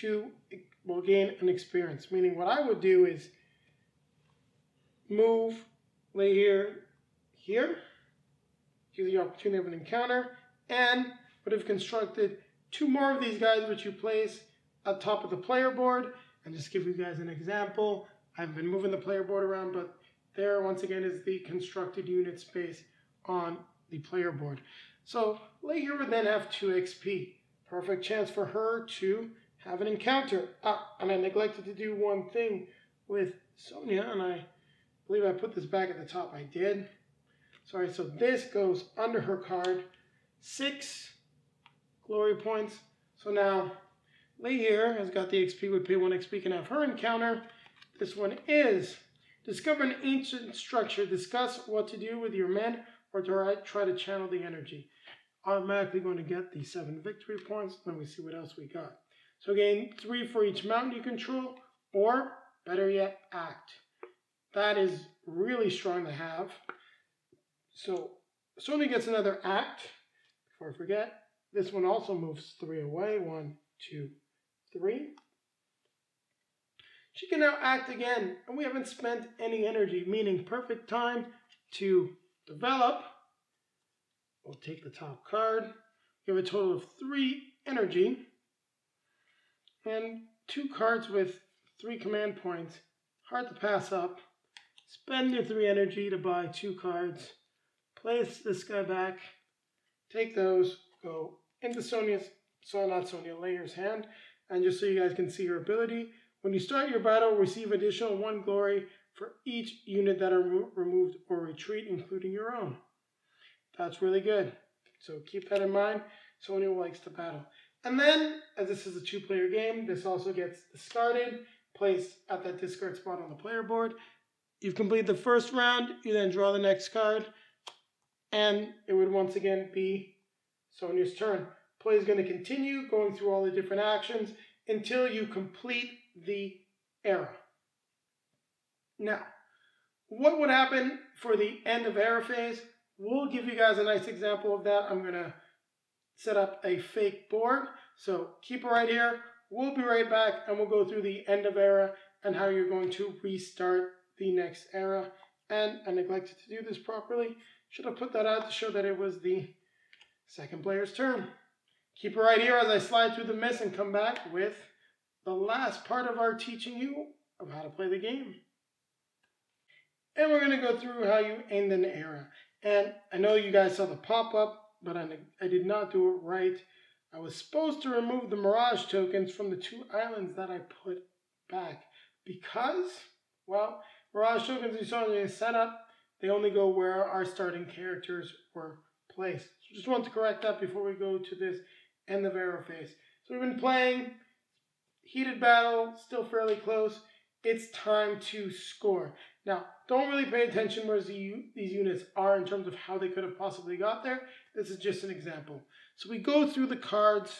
gain an experience. Meaning what I would do is move, Lay here, use the opportunity of an encounter, and would have constructed 2 more of these guys which you place at top of the player board. And just give you guys an example. I've been moving the player board around, but there once again is the constructed unit space on the player board. So Lay here would then have 2 XP. Perfect chance for her to have an encounter. And I neglected to do one thing with Sonia, and I believe I put this back at the top. I did. Sorry, so this goes under her card. 6 glory points. So now, Lay here has got the XP, would pay 1 XP, can have her encounter. This one is, discover an ancient structure. Discuss what to do with your men or to try to channel the energy. Automatically going to get the 7 victory points. Then we see what else we got. So gain 3 for each mountain you control, or better yet, act. That is really strong to have. So Sonia gets another act. Before I forget, this one also moves 3 away. 1, 2, 3. She can now act again, and we haven't spent any energy, meaning perfect time to develop. We'll take the top card. We have a total of 3 energy, and 2 cards with 3 command points. Hard to pass up. Spend your 3 energy to buy 2 cards. Place this guy back. Take those. Go into Layer's hand. And just so you guys can see her ability, when you start your battle, receive additional 1 glory for each unit that are removed or retreat, including your own. That's really good. So keep that in mind. Sonia likes to battle. And then, as this is a 2-player game, this also gets discarded, placed at that discard spot on the player board. You've completed the first round, you then draw the next card, and it would once again be Sonia's turn. Play is going to continue, going through all the different actions until you complete the era. Now, what would happen for the end of era phase? We'll give you guys a nice example of that. I'm going to set up a fake board. So keep it right here. We'll be right back and we'll go through the end of era and how you're going to restart the next era. And I neglected to do this properly. Should have put that out to show that it was the second player's turn. Keep it right here as I slide through the mist and come back with the last part of our teaching you of how to play the game. And we're going to go through how you end an era. And I know you guys saw the pop-up, but I did not do it right. I was supposed to remove the Mirage tokens from the 2 islands that I put back because, well, Mirage tokens you saw in the setup They only go where our starting characters were placed. So just want to correct that before we go to this end of era phase. So we've been playing, heated battle, still fairly close. It's time to score. Now, don't really pay attention where these units are in terms of how they could have possibly got there. This is just an example. So we go through the cards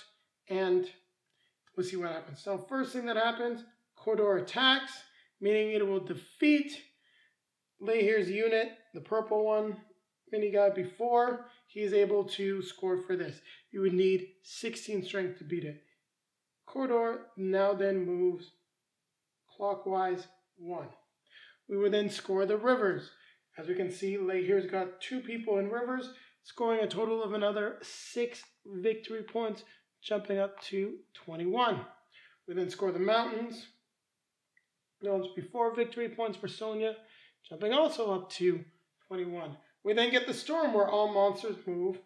and we'll see what happens. So first thing that happens, Cawdor attacks, meaning it will defeat Lahir's unit, the purple one, mini guy before he is able to score for this. You would need 16 strength to beat it. Cawdor now then moves clockwise 1. We would then score the rivers. As we can see, Lahir's got 2 people in rivers, scoring a total of another 6 victory points, jumping up to 21. We then score the mountains. Once before victory points for Sonia, jumping also up to 21. We then get the storm where all monsters move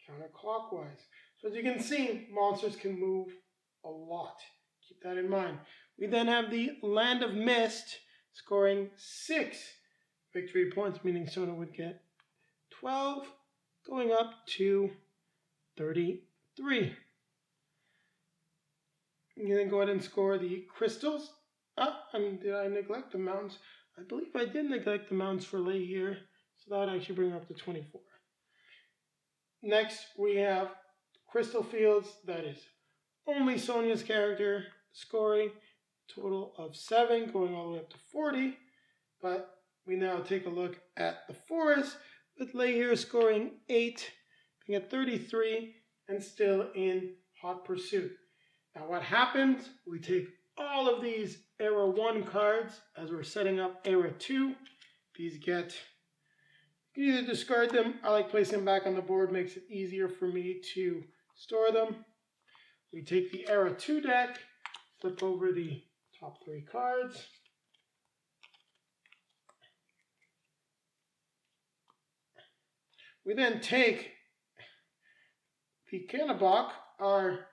counterclockwise. So as you can see, monsters can move a lot. Keep that in mind. We then have the Land of Mist scoring 6 victory points, meaning Sonia would get 12, going up to 33. You then go ahead and score the crystals. Did I neglect the mountains? I believe I did neglect the mountains for Lahir, so that would actually bring up to 24. Next, we have crystal fields. That is only Sonia's character, scoring a total of 7, going all the way up to 40. But we now take a look at the forest, with Lahir scoring 8, being at 33, and still in hot pursuit. Now what happens, we take all of these Era 1 cards as we're setting up Era 2. These get, you can either discard them. I like placing them back on the board, makes it easier for me to store them. We take the Era 2 deck, flip over the top 3 cards. We then take the Cannabok, our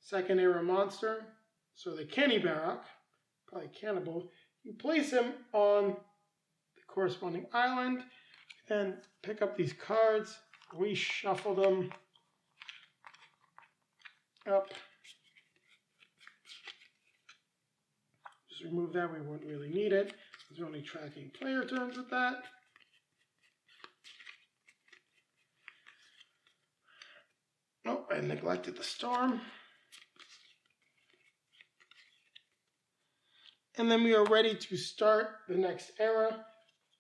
second era monster, so the Kenny Barak, probably cannibal. You place him on the corresponding island, then pick up these cards, reshuffle them up. Just remove that, we won't really need it, because we're only tracking player turns with that. Oh, I neglected the storm. And then we are ready to start the next era.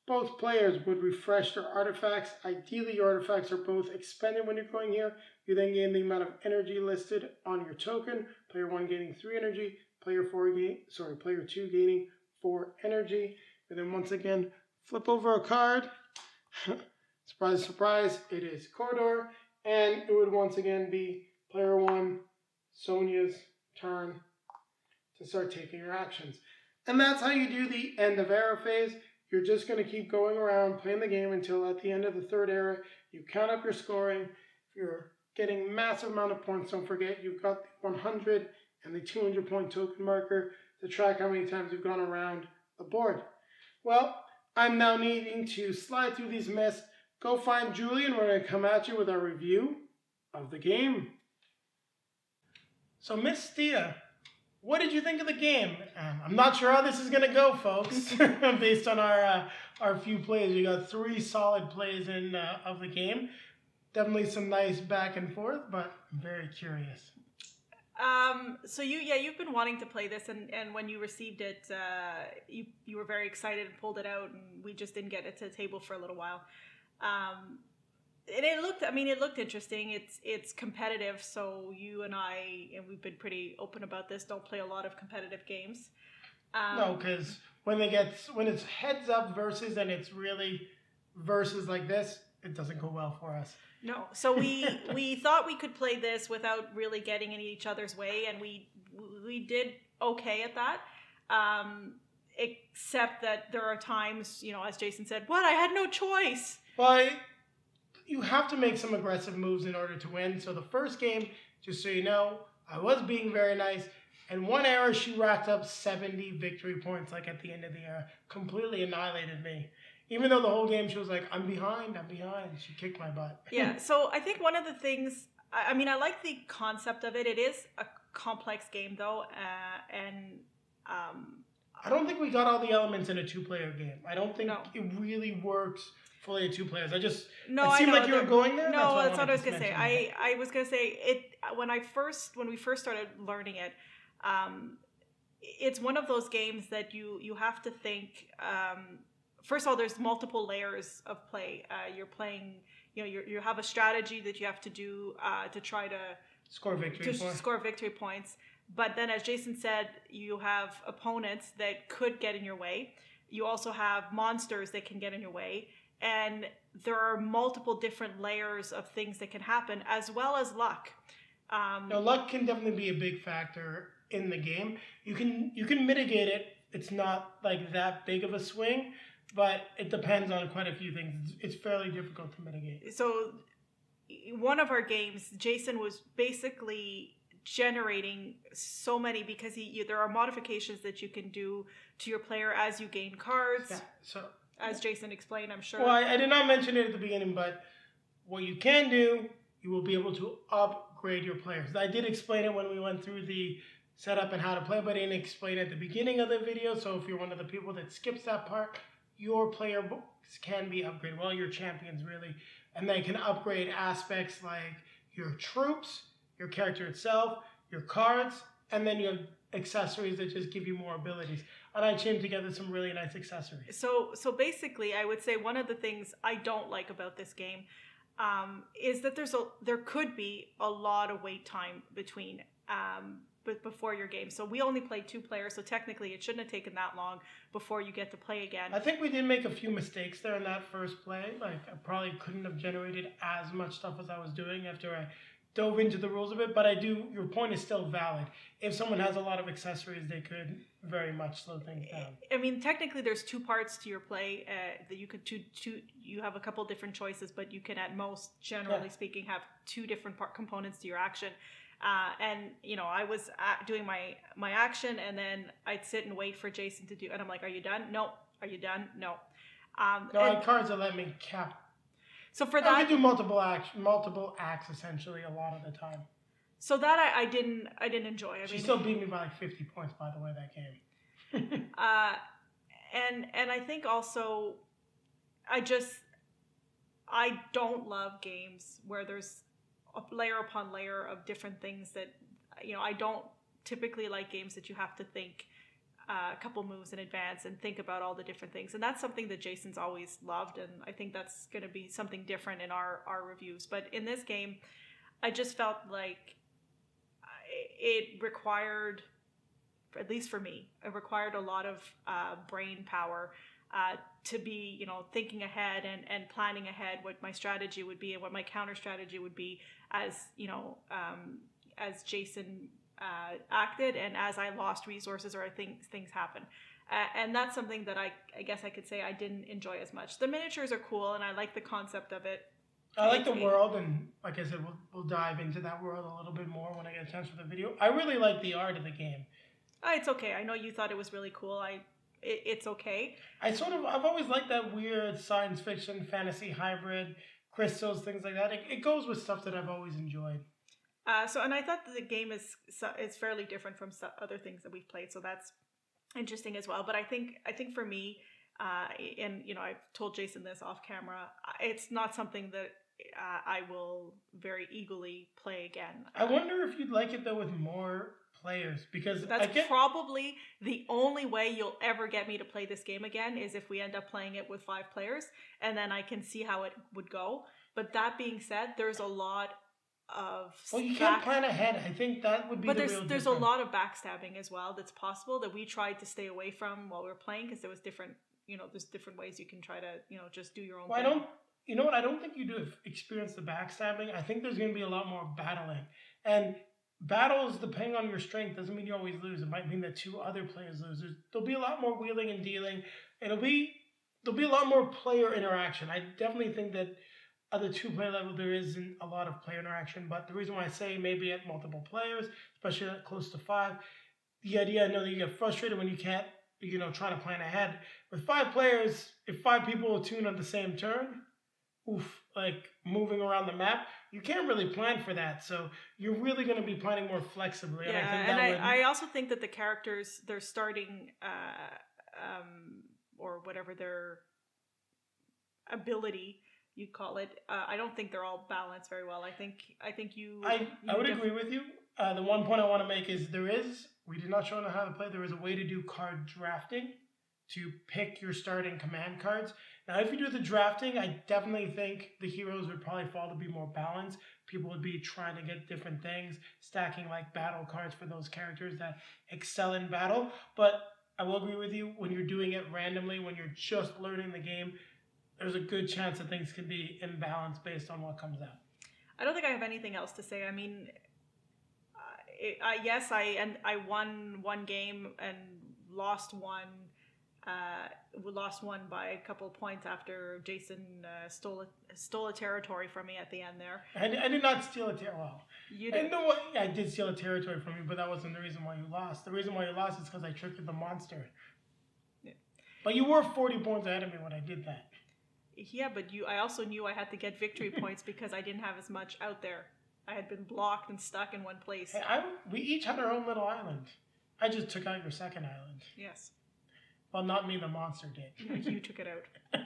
Both players would refresh their artifacts. Ideally, your artifacts are both expended when you're going here. You then gain the amount of energy listed on your token. Player 1 gaining 3 energy. Player 2 gaining 4 energy. And then once again, flip over a card. Surprise, surprise, it is Cawdor. And it would once again be player 1, Sonia's turn to start taking your actions. And that's how you do the end of era phase. You're just going to keep going around playing the game until at the end of the third era, you count up your scoring. If you're getting massive amount of points, don't forget you've got the 100 and the 200 point token marker to track how many times you've gone around the board. Well, I'm now needing to slide through these myths. Go find Julie and we're going to come at you with our review of the game. So Mysthea, what did you think of the game? I'm not sure how this is going to go, folks, based on our few plays. We got 3 solid plays in of the game. Definitely some nice back and forth, but I'm very curious. So you've been wanting to play this, and when you received it, you were very excited and pulled it out, and we just didn't get it to the table for a little while. And it looked interesting. It's competitive, so you and I, and we've been pretty open about this, don't play a lot of competitive games. No, because when it's heads up versus and it's really versus like this, it doesn't go well for us. No, so we thought we could play this without really getting in each other's way, and we did okay at that. Except that there are times, as Jason said, I had no choice. Well, you have to make some aggressive moves in order to win. So the first game, just so you know, I was being very nice. And one era, she racked up 70 victory points, like at the end of the era. Completely annihilated me. Even though the whole game she was like, I'm behind. She kicked my butt. Yeah, so I think one of the things, I mean, I like the concept of it. It is a complex game, though, and I don't think we got all the elements in a 2-player game. I don't think No. it really works fully at 2 players. It I seemed know, like you were going there. No, why that's what I was wanted gonna say. mention that. I was gonna say it when we first started learning it. It's one of those games that you have to think. First of all, there's multiple layers of play. You're playing. You have a strategy that you have to do to try to Score victory points. But then, as Jason said, you have opponents that could get in your way. You also have monsters that can get in your way. And there are multiple different layers of things that can happen, as well as luck. Luck can definitely be a big factor in the game. You can mitigate it. It's not like that big of a swing, but it depends on quite a few things. It's fairly difficult to mitigate. So one of our games, Jason was basically generating so many because there are modifications that you can do to your player as you gain cards. Yeah, so as Jason explained, I'm sure. Well, I did not mention it at the beginning, but what you can do, you will be able to upgrade your players. I did explain it when we went through the setup and how to play, but I didn't explain it at the beginning of the video. So if you're one of the people that skips that part, your player can be upgraded. Well, your champions really, and they can upgrade aspects like your troops, your character itself, your cards, and then you have accessories that just give you more abilities. And I chained together some really nice accessories. So basically, I would say one of the things I don't like about this game is that there could be a lot of wait time between before your game. So we only played 2 players, so technically it shouldn't have taken that long before you get to play again. I think we did make a few mistakes there in that first play. Like I probably couldn't have generated as much stuff as I was doing after I dove into the rules of it, but your point is still valid. If someone has a lot of accessories, they could very much slow things down. I mean, technically there's 2 parts to your play that you could you have a couple different choices, but you can at most, generally speaking, have 2 different components to your action. And I was doing my action, and then I'd sit and wait for Jason to do, and I'm like, "Are you done? No. Are you done? No." No, I had cards that let me cap. So for I that, could do multiple acts essentially a lot of the time. So that I didn't enjoy. She still beat me by like 50 points, by the way, that game. And I think also, I don't love games where there's a layer upon layer of different things that, I don't typically like games that you have to think a couple moves in advance and think about all the different things. And that's something that Jason's always loved, and I think that's going to be something different in our reviews. But in this game, I just felt like it required, at least for me, it required a lot of brain power to be, thinking ahead and planning ahead what my strategy would be and what my counter strategy would be as Jason acted and as I lost resources or things happen. And that's something that I guess I could say I didn't enjoy as much. The miniatures are cool, and I like the concept of it. I like the world, and like I said, we'll dive into that world a little bit more when I get a chance for the video. I really like the art of the game. It's okay. I know you thought it was really cool. It's okay. I've always liked that weird science fiction, fantasy hybrid, crystals, things like that. It goes with stuff that I've always enjoyed. And I thought that the game is fairly different from other things that we've played, so that's interesting as well. But I think for me, and I've told Jason this off camera, it's not something that I will very eagerly play again. I wonder if you'd like it though with more players, because that's probably the only way you'll ever get me to play this game again is if we end up playing it with 5 players, and then I can see how it would go. But that being said, there's a lot of you can't plan ahead. I think that would be there's a lot of backstabbing as well that's possible that we tried to stay away from while we were playing, because there was different there's different ways you can try to just do your own thing. I don't think you do experience the backstabbing. I think there's going to be a lot more battling, and battles, depending on your strength, doesn't mean you always lose. It might mean that 2 other players lose. There'll be a lot more wheeling and dealing. There'll be a lot more player interaction. I definitely think that at the 2-player level, there isn't a lot of player interaction, but the reason why I say maybe at multiple players, especially at close to 5, the idea, I know that you get frustrated when you can't trying to plan ahead. With 5 players, if 5 people attune at the same turn, like moving around the map, you can't really plan for that. So you're really going to be planning more flexibly. Yeah, and I think I also think that the characters, their starting or whatever their ability you'd call it, I don't think they're all balanced very well. I think you. I would agree with you. The one point I want to make is we did not show them how to play. There is a way to do card drafting to pick your starting command cards. Now, if you do the drafting, I definitely think the heroes would probably fall to be more balanced. People would be trying to get different things, stacking like battle cards for those characters that excel in battle. But I will agree with you, when you're doing it randomly, when you're just learning the game, there's a good chance that things can be imbalanced based on what comes out. I don't think I have anything else to say. I mean, yes, I won one game and lost one. We lost one by a couple of points after Jason stole a territory from me at the end there. I did not steal a territory. Well, you did. I did steal a territory from you, but that wasn't the reason why you lost. The reason why you lost is because I tricked the monster. Yeah. But you were 40 points ahead of me when I did that. Yeah, but I also knew I had to get victory points because I didn't have as much out there. I had been blocked and stuck in one place. Hey, we each had our own little island. I just took out your second island. Yes. Well, not me, the monster did. You took it out.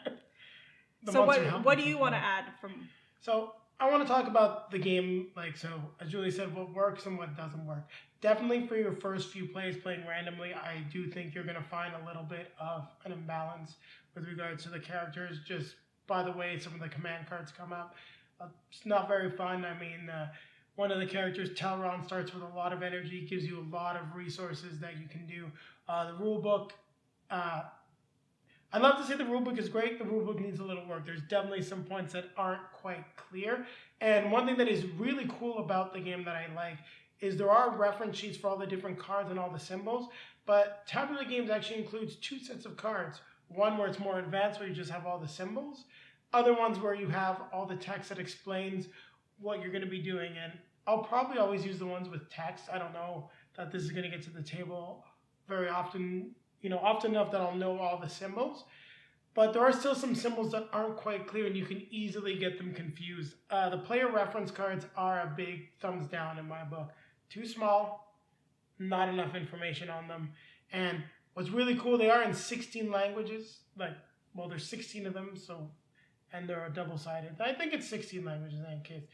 So what do you want to add from... So I want to talk about the game, as Julie said, what works and what doesn't work. Definitely for your first few plays playing randomly, I do think you're going to find a little bit of an imbalance with regards to the characters, just by the way some of the command cards come out. It's not very fun. I mean, one of the characters, Telron, starts with a lot of energy, gives you a lot of resources that you can do. The rulebook, I'd love to say the rulebook is great. The rulebook needs a little work. There's definitely some points that aren't quite clear. And one thing that is really cool about the game that I like is there are reference sheets for all the different cards and all the symbols, but Tabula Games actually includes 2 sets of cards. One where it's more advanced, where you just have all the symbols. Other ones where you have all the text that explains what you're going to be doing. And I'll probably always use the ones with text. I don't know that this is going to get to the table very often, often enough that I'll know all the symbols. But there are still some symbols that aren't quite clear, and you can easily get them confused. The player reference cards are a big thumbs down in my book. Too small, not enough information on them. And what's really cool, they are in 16 languages. There's 16 of them, and they're double-sided. I think it's 16 languages in any case.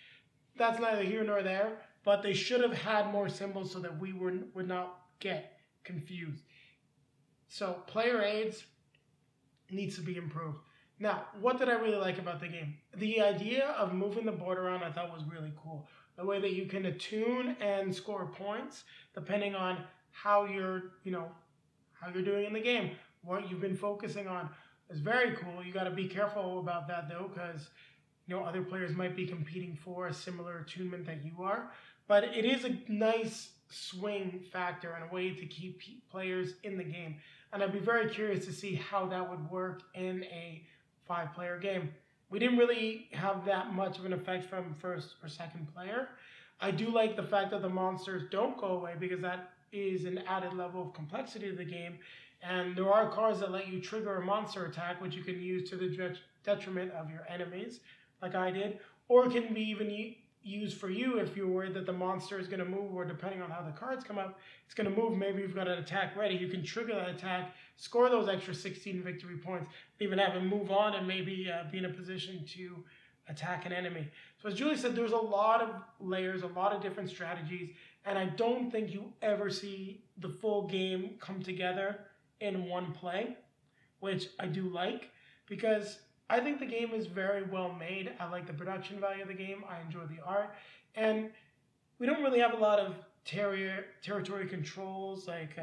That's neither here nor there, but they should have had more symbols so that we would not get confused. So player aids needs to be improved. Now, what did I really like about the game? The idea of moving the board around I thought was really cool. The way that you can attune and score points depending on how you're doing in the game, what you've been focusing on. It's very cool. You got to be careful about that though, because other players might be competing for a similar attunement that you are. But it is a nice swing factor and a way to keep players in the game. And I'd be very curious to see how that would work in a 5-player game. We didn't really have that much of an effect from first or second player. I do like the fact that the monsters don't go away, because that is an added level of complexity to the game. And there are cards that let you trigger a monster attack, which you can use to the detriment of your enemies, like I did. Or it can be even used for you if you're worried that the monster is going to move, or depending on how the cards come up, it's going to move. Maybe you've got an attack ready. You can trigger that attack, score those extra 16 victory points, even have him move on and maybe be in a position to attack an enemy. So as Julie said, there's a lot of layers, a lot of different strategies, and I don't think you ever see the full game come together in one play, which I do like, because I think the game is very well made. I like the production value of the game. I enjoy the art. And we don't really have a lot of territory controls like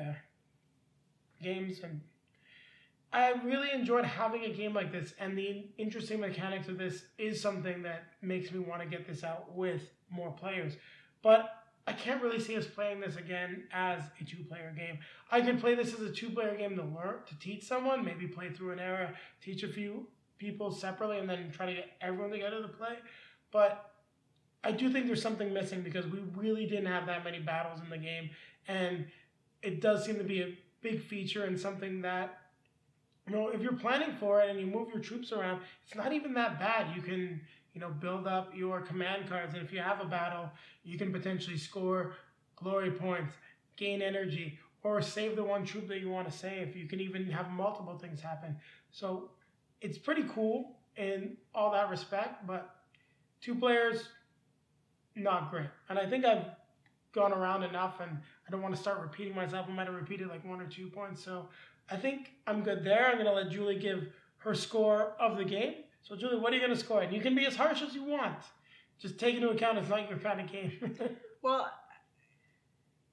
games. And I really enjoyed having a game like this. And the interesting mechanics of this is something that makes me want to get this out with more players. But I can't really see us playing this again as a 2-player game. I could play this as a 2-player game to learn, to teach someone, maybe play through an era, teach a few people separately, and then try to get everyone together to play. But I do think there's something missing, because we really didn't have that many battles in the game, and it does seem to be big feature and something that, if you're planning for it and you move your troops around, it's not even that bad. You can, build up your command cards, and if you have a battle, you can potentially score glory points, gain energy, or save the one troop that you want to save. You can even have multiple things happen. So it's pretty cool in all that respect, but 2 players, not great. And I think I've gone around enough, and I don't want to start repeating myself. I might have repeated like 1 or 2 points. So I think I'm good there. I'm going to let Julie give her score of the game. So Julie, what are you going to score? And you can be as harsh as you want. Just take into account it's not your kind of game. Well,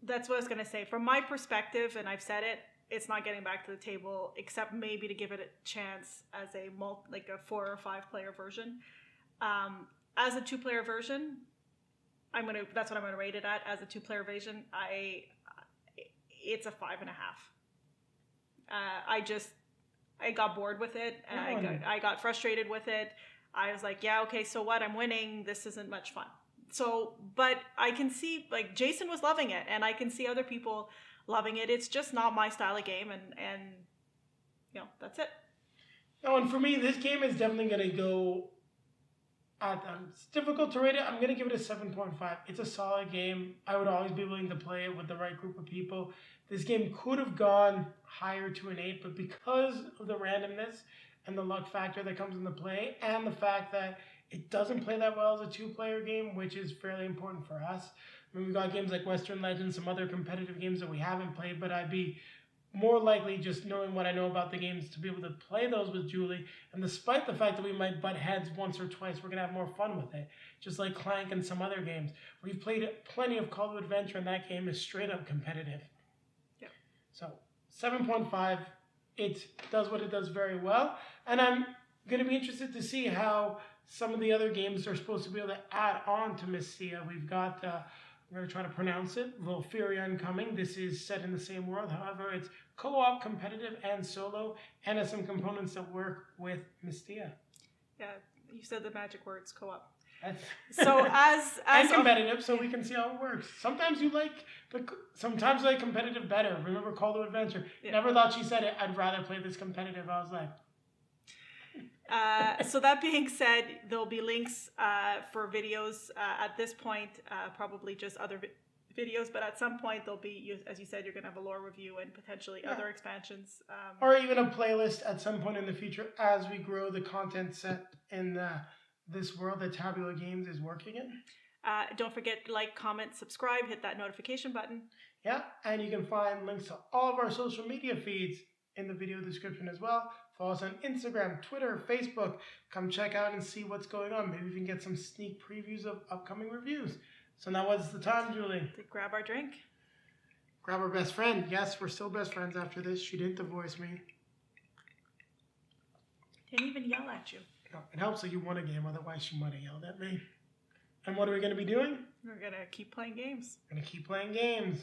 that's what I was going to say. From my perspective, and I've said it, it's not getting back to the table, except maybe to give it a chance as a 4 or 5 player version. As a 2-player version, that's what I'm gonna rate it at. As a 2-player version, it's a 5.5. I got bored with it, and I got frustrated with it. I was like, yeah, okay, so what? I'm winning. This isn't much fun. So, but I can see, like, Jason was loving it, and I can see other people loving it. It's just not my style of game, and that's it. No, and for me, this game is definitely going to go it's difficult to rate it. I'm going to give it a 7.5. It's a solid game. I would always be willing to play it with the right group of people. This game could have gone higher to an 8, but because of the randomness and the luck factor that comes into play, and the fact that it doesn't play that well as a 2-player game, which is fairly important for us. I mean, we've got games like Western Legends, some other competitive games that we haven't played, but I'd be more likely, just knowing what I know about the games, to be able to play those with Julie. And despite the fact that we might butt heads once or twice, we're going to have more fun with it. Just like Clank and some other games. We've played plenty of Call of Adventure, and that game is straight up competitive. Yeah. So 7.5, it does what it does very well. And I'm going to be interested to see how some of the other games are supposed to be able to add on to Mysthea. We've got, I'm going to try to pronounce it, Volfyria Coming. This is set in the same world. However, it's co-op, competitive, and solo, and has some components that work with Mysthea. Yeah, you said the magic words, co-op. So and competitive, so we can see how it works. Sometimes you sometimes you like competitive better. Remember Call to Adventure? Yeah. Never thought she said it. I'd rather play this competitive. I was like. So that being said, there'll be links for videos at this point, probably just other videos, but at some point there'll be, as you said, you're going to have a lore review and potentially other expansions. Or even a playlist at some point in the future as we grow the content set in this world that Tabula Games is working in. Don't forget to like, comment, subscribe, hit that notification button. Yeah, and you can find links to all of our social media feeds in the video description as well. Follow us on Instagram, Twitter, Facebook. Come check out and see what's going on. Maybe we can get some sneak previews of upcoming reviews. So now what's the time, Julie? To grab our drink. Grab our best friend. Yes, we're still best friends after this. She didn't divorce me. Didn't even yell at you. No, it helps that you won a game, otherwise she might have yelled at me. And what are we going to be doing? We're going to keep playing games. We're going to keep playing games.